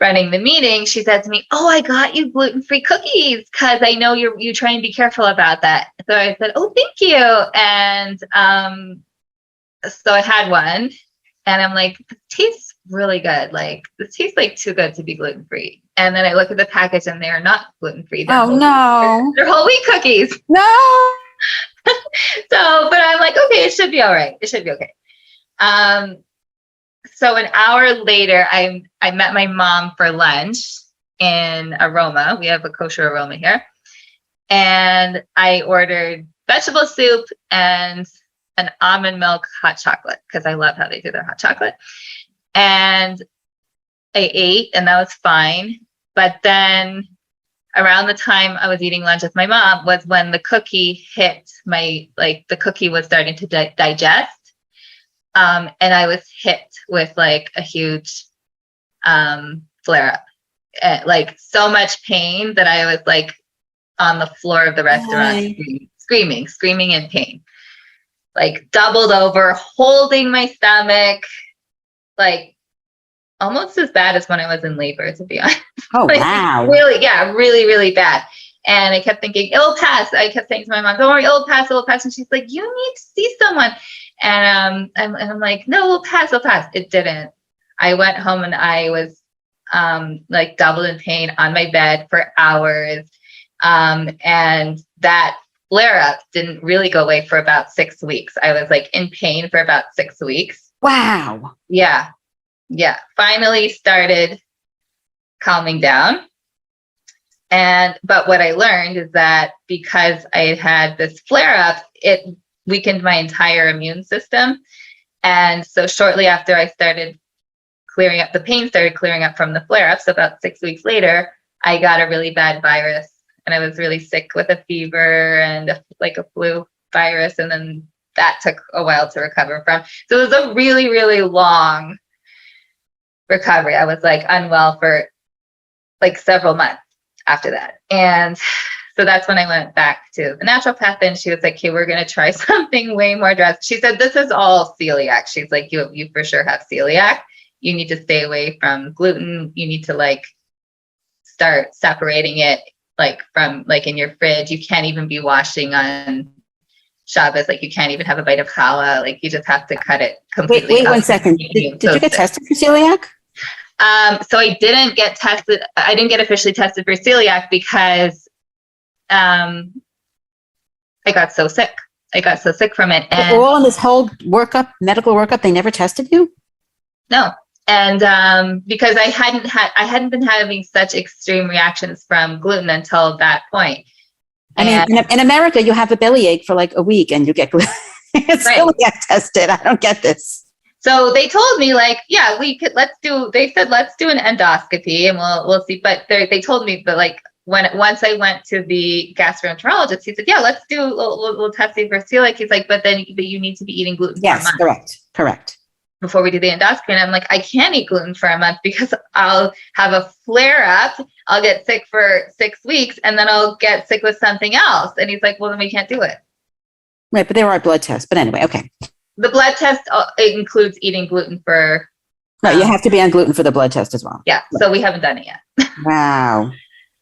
running the meeting, she said to me, "Oh, I got you gluten-free cookies because I know you try and be careful about that." So I said, "Oh, thank you." And so I had one, and I'm like, "This tastes really good. Like this tastes like too good to be gluten-free." And then I look at the package, and they are not gluten-free. Oh no, they're whole wheat cookies. No. So, but I'm like, okay, it should be all right. It should be okay. So an hour later, I met my mom for lunch in Aroma. We have a kosher Aroma here. And I ordered vegetable soup and an almond milk hot chocolate because I love how they do their hot chocolate. And I ate, and that was fine. But then around the time I was eating lunch with my mom was when the cookie hit the cookie was starting to digest. And I was hit with like a huge flare up, like so much pain that I was like on the floor of the restaurant screaming in pain, like doubled over, holding my stomach, like almost as bad as when I was in labor, to be honest. Oh, like, wow. Really, yeah, really, really bad. And I kept thinking, it'll pass. I kept saying to my mom, "Don't worry, it'll pass, it'll pass." And she's like, "You need to see someone." And I'm like, "No, it'll pass, it'll pass." It didn't. I went home and I was like doubled in pain on my bed for hours. And that flare up didn't really go away for about 6 weeks. I was like in pain for about 6 weeks. Wow. Yeah. Yeah. Finally started calming down. But what I learned is that because I had this flare up, it weakened my entire immune system. And so shortly after I started clearing up, the pain started clearing up from the flare up. So about 6 weeks later, I got a really bad virus, and I was really sick with a fever and a flu virus. And then that took a while to recover from. So it was a really, really long recovery. I was like unwell for like several months after that. And so that's when I went back to the naturopath, and she was like, "Hey, we're going to try something way more drastic." She said, "This is all celiac." She's like, you for sure have celiac. You need to stay away from gluten. You need to like start separating it like from like in your fridge. You can't even be washing on Shabbos. Like you can't even have a bite of challah. Like you just have to cut it completely. Wait 1 second. Did you get tested for celiac? So I didn't get tested. I didn't get officially tested for celiac because I got so sick. I got so sick from it. And all in this whole medical workup, they never tested you? No. And because I hadn't been having such extreme reactions from gluten until that point. I mean, in America, you have a bellyache for like a week and you get celiac tested. I don't get this. So they told me like, yeah, they said, let's do an endoscopy and we'll see. But they told me, but like once I went to the gastroenterologist, he said, yeah, we'll test you for celiac. He's like, but you need to be eating gluten. Yes, correct. before we do the endoscopy. And I'm like, I can't eat gluten for a month because I'll have a flare up. I'll get sick for 6 weeks and then I'll get sick with something else. And he's like, well, then we can't do it. Right. But there are blood tests. But anyway, okay. The blood test it includes eating gluten for. Right. You have to be on gluten for the blood test as well. Yeah. So we haven't done it yet. Wow.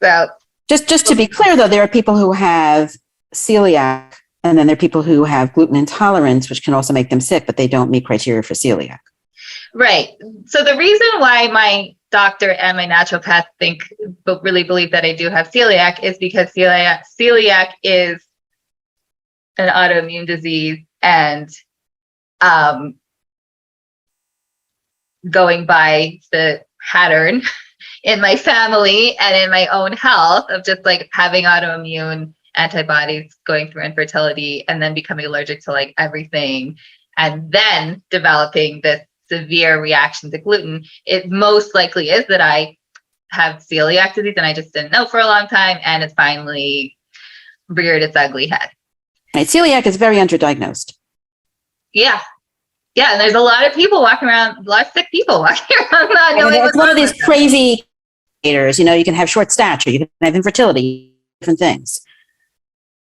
So just to be clear, though, there are people who have celiac, and then there are people who have gluten intolerance, which can also make them sick, but they don't meet criteria for celiac. Right. So the reason why my doctor and my naturopath really believe that I do have celiac is because celiac is an autoimmune disease, and going by the pattern in my family and in my own health of just like having autoimmune antibodies, going through infertility, and then becoming allergic to like everything, and then developing this severe reaction to gluten, it most likely is that I have celiac disease and I just didn't know for a long time, and it's finally reared its ugly head. Right. Celiac is very underdiagnosed. Yeah. Yeah. And there's a lot of people walking around, a lot of sick people walking around not knowing it's one of these crazy indicators. You can have short stature, you can have infertility, different things.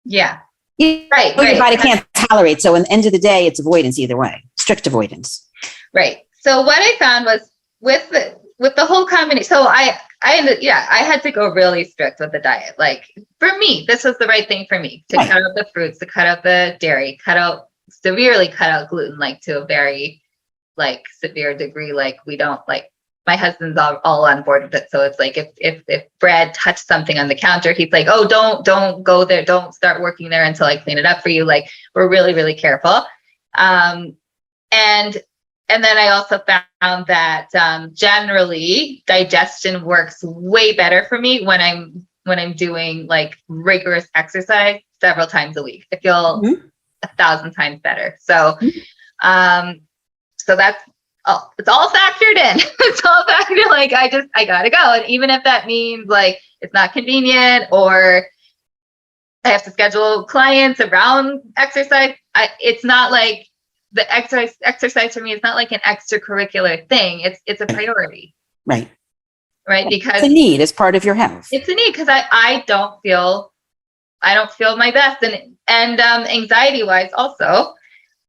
Yeah. Right. Your body can't tolerate. So, in the end of the day, it's avoidance either way, strict avoidance. Right. So what I found was with the whole combination. So I had to go really strict with the diet. Like for me, this was the right thing for me to cut out the fruits, to cut out the dairy, severely cut out gluten, like to a very like severe degree. Like we don't like. My husband's all on board with it. So it's like if Brad touched something on the counter, he's like, oh, don't go there. Don't start working there until I clean it up for you. Like we're really, really careful. And then I also found that generally digestion works way better for me when I'm doing like rigorous exercise several times a week. I feel 1,000 times better. So so that's it's all factored in. It's all factored in. Like I gotta go. And even if that means like it's not convenient or I have to schedule clients around exercise, it's not like the exercise for me is not like an extracurricular thing. It's a priority. Right. Because it's a need as part of your health. It's a need because I don't feel my best, and anxiety wise also.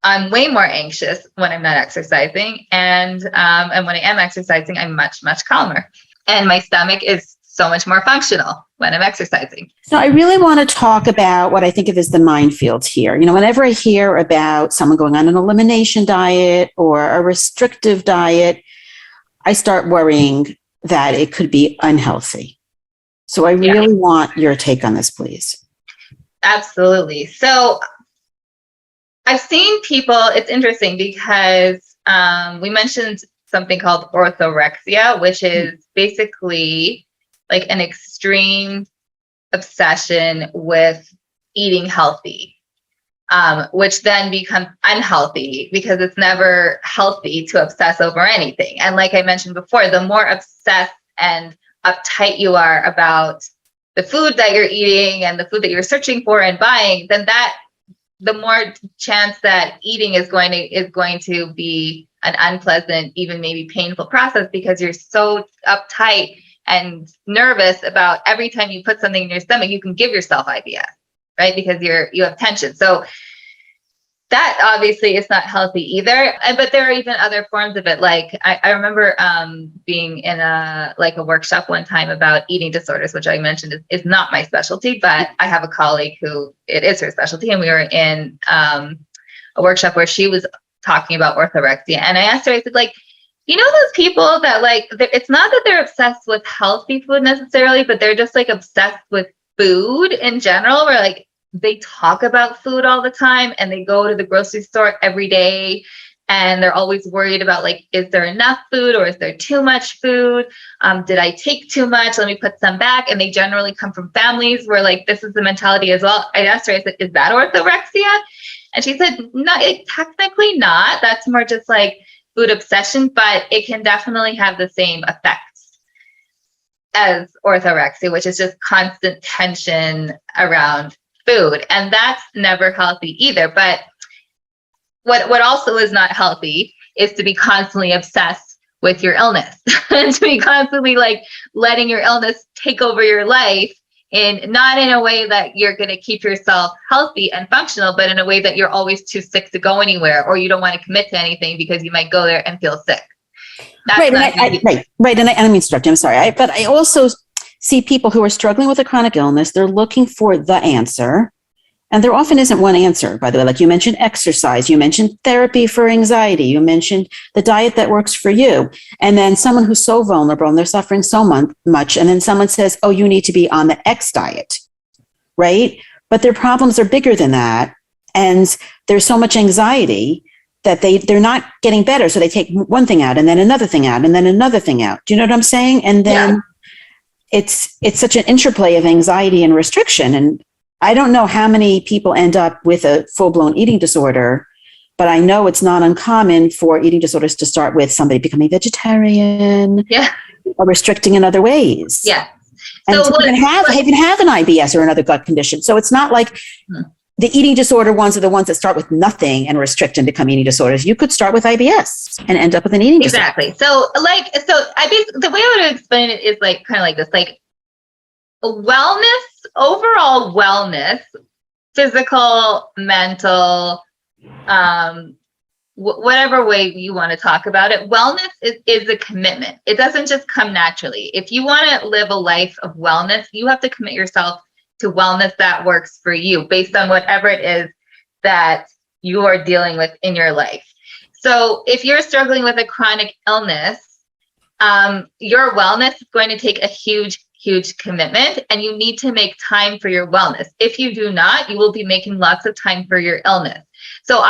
I'm way more anxious when I'm not exercising, and when I am exercising, I'm much, much calmer, and my stomach is so much more functional when I'm exercising. So I really want to talk about what I think of as the minefield here. Whenever I hear about someone going on an elimination diet or a restrictive diet, I start worrying that it could be unhealthy. So I really want your take on this, please. Absolutely. So I've seen people, it's interesting because we mentioned something called orthorexia, which is basically like an extreme obsession with eating healthy, which then becomes unhealthy because it's never healthy to obsess over anything. And like I mentioned before, the more obsessed and uptight you are about the food that you're eating and the food that you're searching for and buying, then the more chance that eating is going to be an unpleasant, even maybe painful process because you're so uptight and nervous about every time you put something in your stomach, you can give yourself IBS, right? Because you have tension. So that obviously is not healthy either. But there are even other forms of it. Like I remember being in a workshop one time about eating disorders, which I mentioned is not my specialty, but I have a colleague who it is her specialty. And we were in a workshop where she was talking about orthorexia. And I asked her, I said, like, those people that it's not that they're obsessed with healthy food necessarily, but they're just like obsessed with food in general, where like they talk about food all the time and they go to the grocery store every day and they're always worried about like, is there enough food or is there too much food? Did I take too much? Let me put some back. And they generally come from families where like, this is the mentality as well. I asked her, I said, is that orthorexia? And she said, no, technically not. That's more just like food obsession, but it can definitely have the same effects as orthorexia, which is just constant tension around food. And that's never healthy either. But what also is not healthy is to be constantly obsessed with your illness and to be constantly like letting your illness take over your life, in not in a way that you're going to keep yourself healthy and functional, but in a way that you're always too sick to go anywhere, or you don't want to commit to anything because you might go there and feel sick. That's right. And I don't mean to interrupt you. I'm sorry. But I also see people who are struggling with a chronic illness. They're looking for the answer. And there often isn't one answer, by the way. Like you mentioned exercise, you mentioned therapy for anxiety, you mentioned the diet that works for you. And then someone who's so vulnerable and they're suffering so much. And then someone says, oh, you need to be on the X diet, right? But their problems are bigger than that. And there's so much anxiety that they're not getting better. So they take one thing out and then another thing out and then another thing out. Do you know what I'm saying? And then it's such an interplay of anxiety and restriction. And I don't know how many people end up with a full-blown eating disorder, but I know it's not uncommon for eating disorders to start with somebody becoming vegetarian or restricting in other ways. Yeah. And so even have an IBS or another gut condition. So it's not like the eating disorder ones are the ones that start with nothing and restrict and become eating disorders. You could start with IBS and end up with an eating disorder. Exactly. So the way I would explain it is like kind of like this, like wellness, overall wellness, physical, mental, whatever way you want to talk about it, wellness is a commitment. It doesn't just come naturally. If you want to live a life of wellness, you have to commit yourself to wellness that works for you based on whatever it is that you are dealing with in your life. So if you're struggling with a chronic illness, your wellness is going to take a huge commitment, and you need to make time for your wellness. If you do not, you will be making lots of time for your illness. So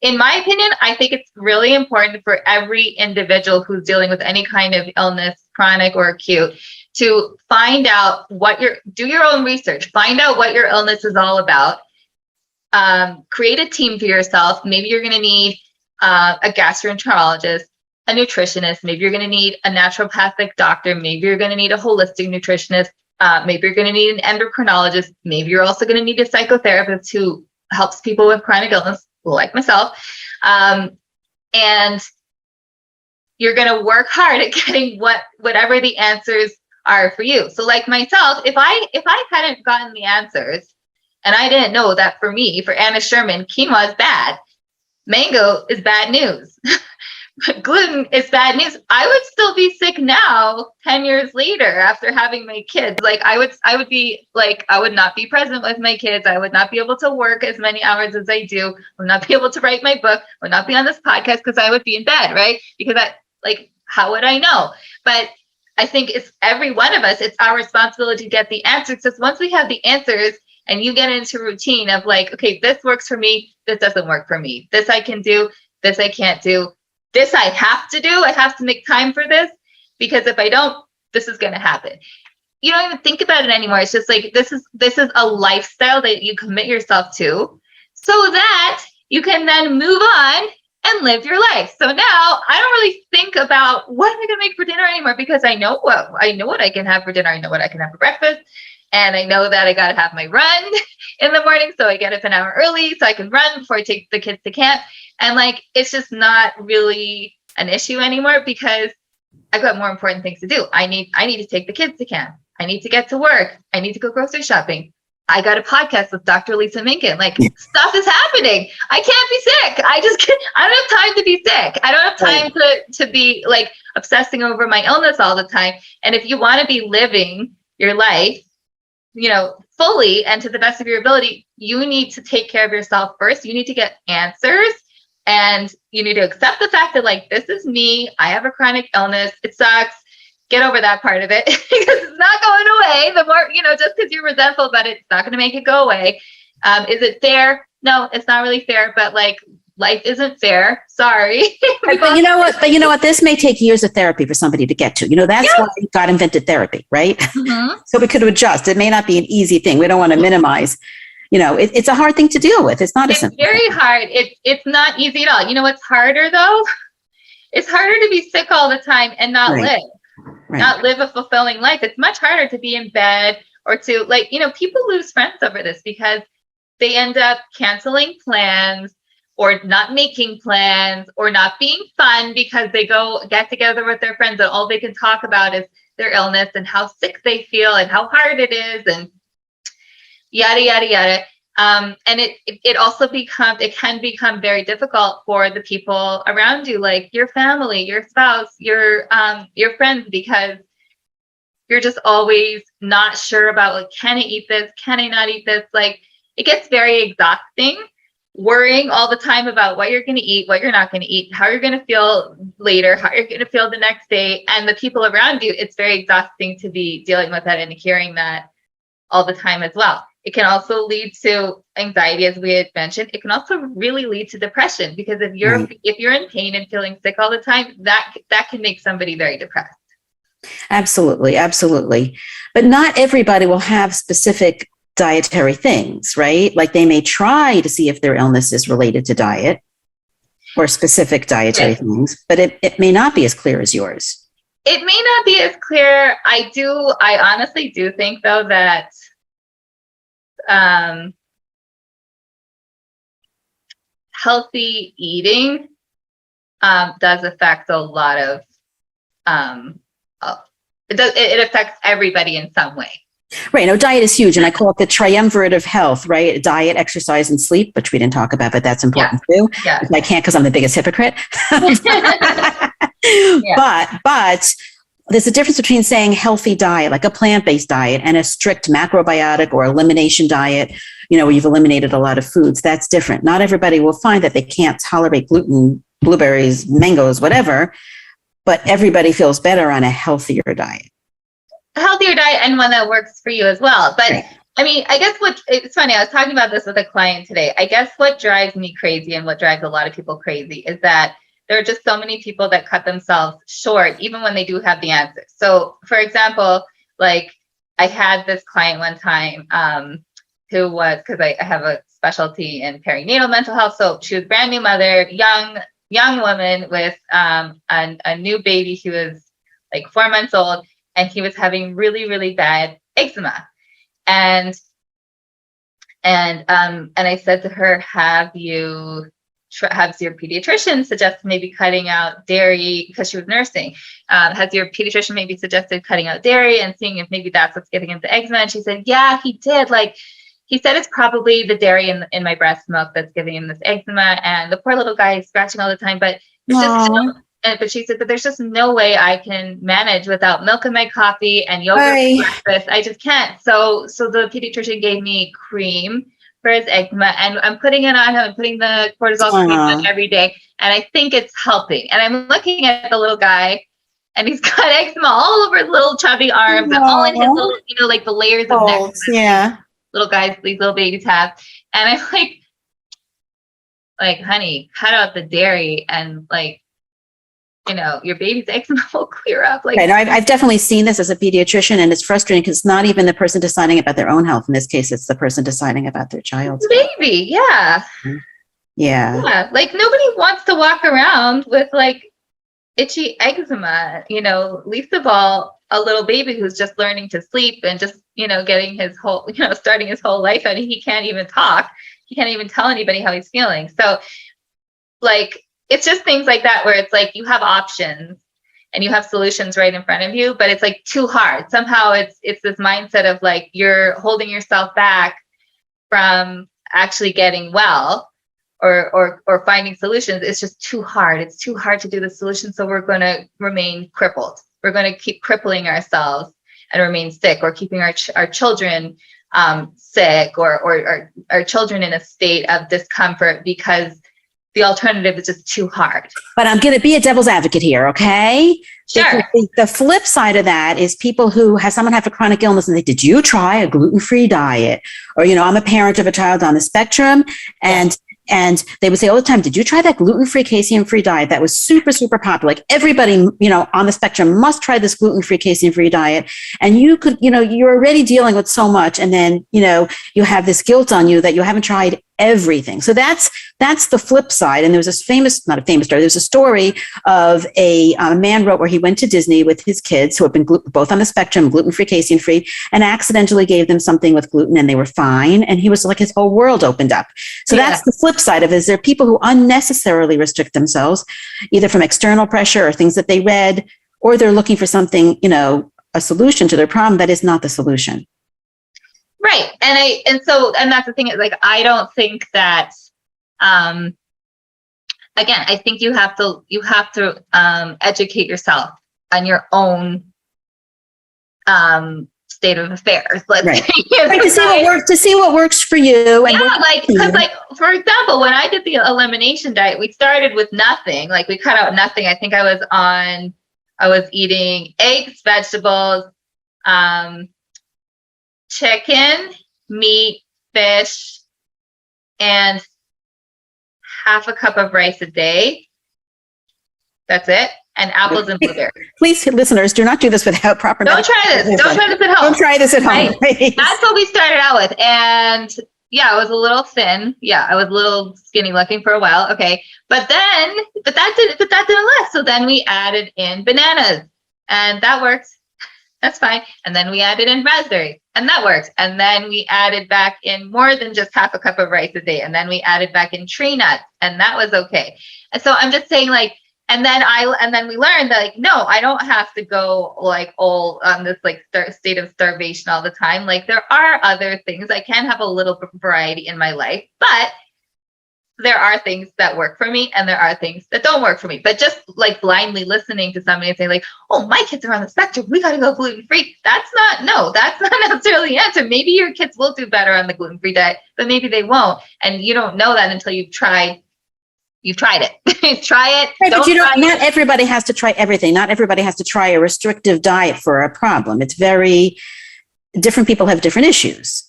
in my opinion, I think it's really important for every individual who's dealing with any kind of illness, chronic or acute, to find out do your own research, find out what your illness is all about, create a team for yourself. Maybe you're going to need a gastroenterologist, a nutritionist, maybe you're going to need a naturopathic doctor, maybe you're going to need a holistic nutritionist, maybe you're going to need an endocrinologist, maybe you're also going to need a psychotherapist who helps people with chronic illness, like myself. And you're going to work hard at getting whatever the answers are for you. So like myself, if I hadn't gotten the answers and I didn't know that for me, for Anna Sherman, quinoa is bad, mango is bad news, gluten is bad news, I would still be sick now, 10 years later, after having my kids. Like I would be like, I would not be present with my kids. I would not be able to work as many hours as I do. I would not be able to write my book. I would not be on this podcast because I would be in bed, right? Because how would I know? But I think it's every one of us, it's our responsibility to get the answers. Because once we have the answers and you get into routine of like, okay, this works for me, this doesn't work for me. This I can do, this I can't do. This I have to do. I have to make time for this, because if I don't, this is going to happen. You don't even think about it anymore. It's just like, this is a lifestyle that you commit yourself to so that you can then move on and live your life. So now I don't really think about what am I going to make for dinner anymore, because I know what I can have for dinner. I know what I can have for breakfast. And I know that I got to have my run in the morning. So I get up an hour early so I can run before I take the kids to camp. And like, it's just not really an issue anymore because I've got more important things to do. I need to take the kids to camp. I need to get to work. I need to go grocery shopping. I got a podcast with Dr. Lisa Minkin. Like, stuff is happening. I can't be sick. I don't have time to be sick. I don't have time to be like obsessing over my illness all the time. And if you want to be living your life, fully and to the best of your ability, you need to take care of yourself first. You need to get answers, and you need to accept the fact that like, this is me. I have a chronic illness. It sucks. Get over that part of it because it's not going away. The more, just because you're resentful about it, it's not going to make it go away. Is it fair? No, it's not really fair, but like, life isn't fair. Sorry. But you know what? This may take years of therapy for somebody to get to. That's why God invented therapy, right? Mm-hmm. So we could adjust. It may not be an easy thing. We don't want to minimize. It's a hard thing to deal with. It's not a simple. It's very hard. It's not easy at all. You know what's harder though? It's harder to be sick all the time and not live. Right. Not live a fulfilling life. It's much harder to be in bed or to people lose friends over this because they end up canceling plans or not making plans, or not being fun because they go get together with their friends and all they can talk about is their illness and how sick they feel and how hard it is and yada, yada, yada. And it also can become very difficult for the people around you, like your family, your spouse, your friends, because you're just always not sure about, like, can I eat this? Can I not eat this? Like, it gets very exhausting, worrying all the time about what you're going to eat, what you're not going to eat, how you're going to feel later, how you're going to feel the next day. And the people around you, it's very exhausting to be dealing with that and hearing that all the time as well. It can also lead to anxiety, as we had mentioned. It can also really lead to depression, because if you're in pain and feeling sick all the time, that can make somebody very depressed. Absolutely. Absolutely. But not everybody will have specific dietary things, right? Like they may try to see if their illness is related to diet or specific dietary things, but it may not be as clear as yours. It may not be as clear. I honestly do think, though, that healthy eating does affect a lot of it affects everybody in some way. Right. No, diet is huge. And I call it the triumvirate of health, right? Diet, exercise, and sleep, which we didn't talk about, but that's important too. Yeah. I can't because I'm the biggest hypocrite. But there's a difference between saying healthy diet, like a plant-based diet, and a strict macrobiotic or elimination diet, where you've eliminated a lot of foods. That's different. Not everybody will find that they can't tolerate gluten, blueberries, mangoes, whatever, but everybody feels better on a healthier diet. A healthier diet, and one that works for you as well. But right. I mean, I guess it's funny, I was talking about this with a client today. I guess what drives me crazy and what drives a lot of people crazy is that there are just so many people that cut themselves short, even when they do have the answers. So, for example, like I had this client one time who was, because I have a specialty in perinatal mental health. So she was a brand new mother, young woman with a new baby. He was like 4 months old, and he was having really, really bad eczema. And I said to her, has your pediatrician suggested maybe cutting out dairy, because she was nursing? Has your pediatrician maybe suggested cutting out dairy and seeing if maybe that's what's giving him the eczema? And she said, yeah, he did. Like, he said it's probably the dairy in my breast milk that's giving him this eczema. And the poor little guy is scratching all the time. But but she said, but there's just no way I can manage without milk in my coffee and yogurt for breakfast. I just can't. So the pediatrician gave me cream for his eczema, and I'm putting it on him. I'm putting the cortisol cream on every day, and I think it's helping. And I'm looking at the little guy, and he's got eczema all over his little chubby arms and all in his little, like the layers of neck. Yeah. Little guys, these little babies have. And I'm like, honey, cut out the dairy, and like, your baby's eczema will clear up. Like, right. I've definitely seen this as a pediatrician, and it's frustrating because it's not even the person deciding about their own health. In this case, it's the person deciding about their child's baby. Yeah. Yeah. Like, nobody wants to walk around with like itchy eczema, least of all a little baby who's just learning to sleep and just, getting his whole, starting his whole life, and he can't even talk. He can't even tell anybody how he's feeling. So like, it's just things like that where it's like you have options and you have solutions right in front of you, but it's like too hard. Somehow it's this mindset of like you're holding yourself back from actually getting well or finding solutions. It's just too hard. It's too hard to do the solution. So we're going to remain crippled. We're going to keep crippling ourselves and remain sick, or keeping our children sick, or our children in a state of discomfort because the alternative is just too hard. But I'm going to be a devil's advocate here, okay? Sure. The flip side of that is people who have a chronic illness and they, did you try a gluten-free diet? Or, I'm a parent of a child on the spectrum, and they would say all the time, did you try that gluten-free, casein-free diet? That was super, super popular. Like everybody, on the spectrum must try this gluten-free, casein-free diet. And you could, you're already dealing with so much. And then, you have this guilt on you that you haven't tried everything. So that's the flip side. And there was not a famous story. There's a story of a man wrote where he went to Disney with his kids who have been both on the spectrum, gluten-free, casein-free, and accidentally gave them something with gluten and they were fine. And he was like, his whole world opened up. So that's the flip side of it, is there are people who unnecessarily restrict themselves, either from external pressure or things that they read, or they're looking for something, a solution to their problem that is not the solution. Right. And that's the thing, is like, I don't think that, again, I think you have to educate yourself on your own, state of affairs. Let's right. say, right, to see what works for you. And because for example, when I did the elimination diet, we started with nothing. Like, we cut out nothing. I think I was eating eggs, vegetables, chicken, meat, fish, and half a cup of rice a day. That's it. And apples and blueberries. Please, listeners, do not do this without proper. Don't try this. Don't try this at home. Don't try this at home. Right? That's what we started out with. And yeah, I was a little thin. Yeah, I was a little skinny looking for a while. Okay. But that didn't last. So then we added in bananas, and that worked. That's fine. And then we added in raspberries, and that worked. And then we added back in more than just half a cup of rice a day. And then we added back in tree nuts, and that was okay. And so I'm just saying, like, and then we learned that, like, no, I don't have to go like all on this like state of starvation all the time. Like, there are other things. I can have a little variety in my life, but there are things that work for me and there are things that don't work for me. But just like blindly listening to somebody and saying like, oh, my kids are on the spectrum, we got to go gluten-free. That's not necessarily the answer. Maybe your kids will do better on the gluten-free diet, but maybe they won't. And you don't know that until you've tried it. Try it. Right, but not everybody has to try everything. Not everybody has to try a restrictive diet for a problem. It's different people have different issues,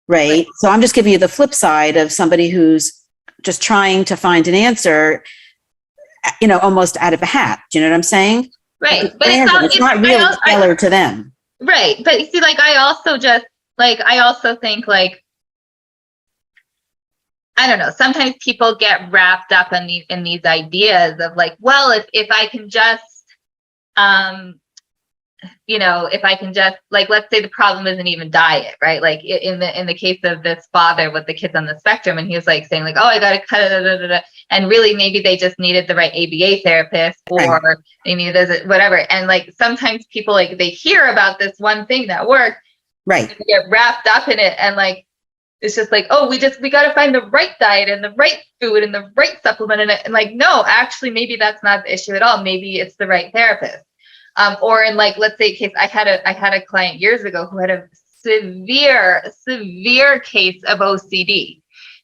right? So I'm just giving you the flip side of somebody who's just trying to find an answer, almost out of a hat. Do you know what I'm saying? Right. But it's not really tailored to them. Right. But you see, like, I also think, like, I don't know, sometimes people get wrapped up in these ideas of like, well, if I can just, if I can just, like, let's say the problem isn't even diet, right? Like in the case of this father with the kids on the spectrum, and he was like saying like, oh, I got to cut it, and really maybe they just needed the right ABA therapist, or they needed whatever. And like, sometimes people, like, they hear about this one thing that worked, right? And they get wrapped up in it, and like, it's just like, oh, we got to find the right diet and the right food and the right supplement in it. And like, no, actually, maybe that's not the issue at all. Maybe it's the right therapist. Or in, like, let's say case, I had a client years ago who had a severe case of OCD.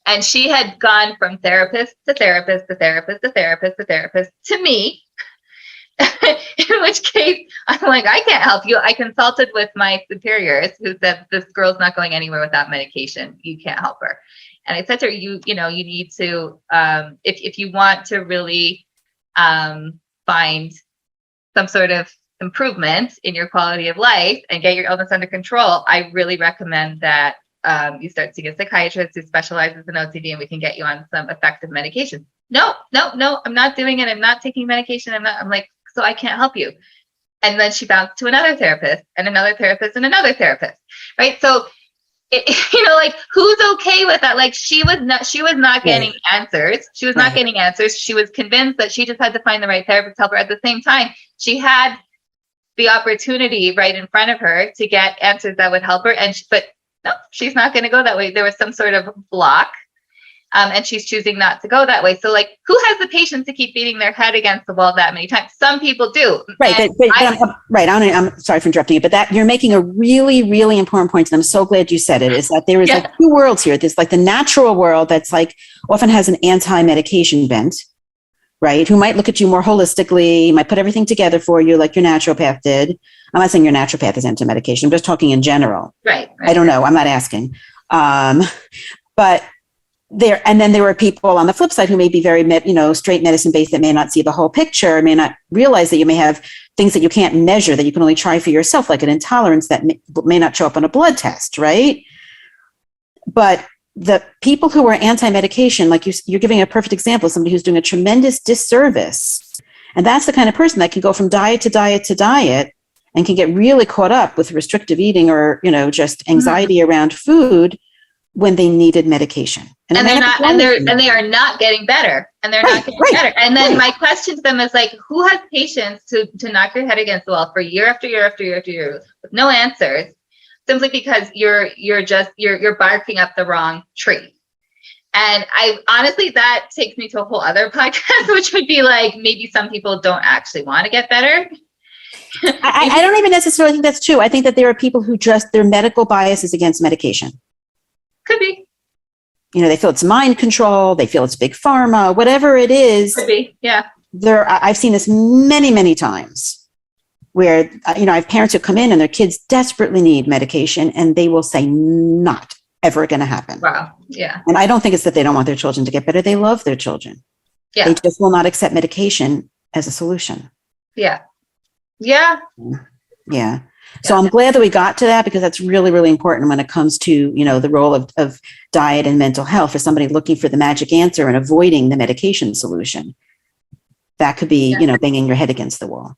And she had gone from therapist to therapist to therapist to therapist to therapist to me. In which case, I'm like, I can't help you. I consulted with my superiors who said, this girl's not going anywhere without medication. You can't help her. And I said to her, you need to, if you want to really find some sort of improvement in your quality of life and get your illness under control, I really recommend that you start seeing a psychiatrist who specializes in OCD, and we can get you on some effective medication. No, I'm not doing it. I'm not taking medication. I'm like, so I can't help you. And then she bounced to another therapist and another therapist and another therapist, right? So, like, who's okay with that? Like, she was not getting answers. She was not getting answers. She was convinced that she just had to find the right therapist to help her. At the same time, she had the opportunity right in front of her to get answers that would help her. But no, she's not going to go that way. There was some sort of block. And she's choosing not to go that way. So, like, who has the patience to keep beating their head against the wall that many times? Some people do. Right. I'm sorry for interrupting you, but that you're making a really, really important point. And I'm so glad you said it, is that there is like two worlds here. There's like the natural world that's like often has an anti-medication bent, right? Who might look at you more holistically, might put everything together for you like your naturopath did. I'm not saying your naturopath is anti-medication. I'm just talking in general. Right. I don't know. I'm not asking. But then there were people on the flip side who may be very, straight medicine based, that may not see the whole picture, may not realize that you may have things that you can't measure, that you can only try for yourself, like an intolerance that may not show up on a blood test, right? But the people who are anti-medication, like you're giving a perfect example of somebody who's doing a tremendous disservice. And that's the kind of person that can go from diet to diet to diet and can get really caught up with restrictive eating or, just anxiety around food when they needed medication. And they are not getting better. And they're not getting better. And then my question to them is like, who has patience to knock your head against the wall for year after year after year after year with no answers, simply because you're barking up the wrong tree? And I honestly, that takes me to a whole other podcast, which would be like, maybe some people don't actually want to get better. I don't even necessarily think that's true. I think that there are people who their medical bias is against medication. Could be. They feel it's mind control. They feel it's big pharma, whatever it is. Could be. Yeah. I've seen this many, many times where, I have parents who come in and their kids desperately need medication and they will say not ever going to happen. Wow. Yeah. And I don't think it's that they don't want their children to get better. They love their children. Yeah. They just will not accept medication as a solution. Yeah. Yeah. Yeah. So I'm glad that we got to that, because that's really, really important when it comes to, the role of diet and mental health for somebody looking for the magic answer and avoiding the medication solution. That could be, banging your head against the wall.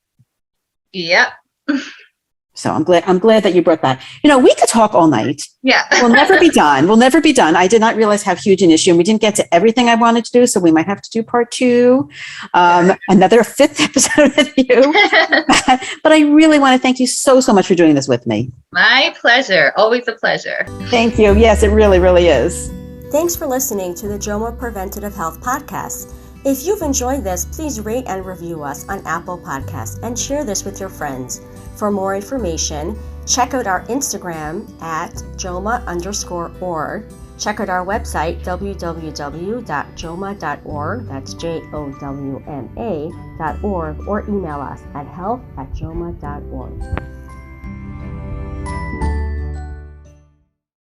Yep. So I'm glad that you brought that. We could talk all night. Yeah. We'll never be done. We'll never be done. I did not realize how huge an issue, and we didn't get to everything I wanted to do. So we might have to do part 2, another 5th episode with you. But I really want to thank you so much for doing this with me. My pleasure. Always a pleasure. Thank you. Yes, it really, really is. Thanks for listening to the JOMA Preventative Health Podcast. If you've enjoyed this, please rate and review us on Apple Podcasts and share this with your friends. For more information, check out our Instagram at joma_org. Check out our website, www.joma.org, that's JOWMA.org, or email us at health@joma.org.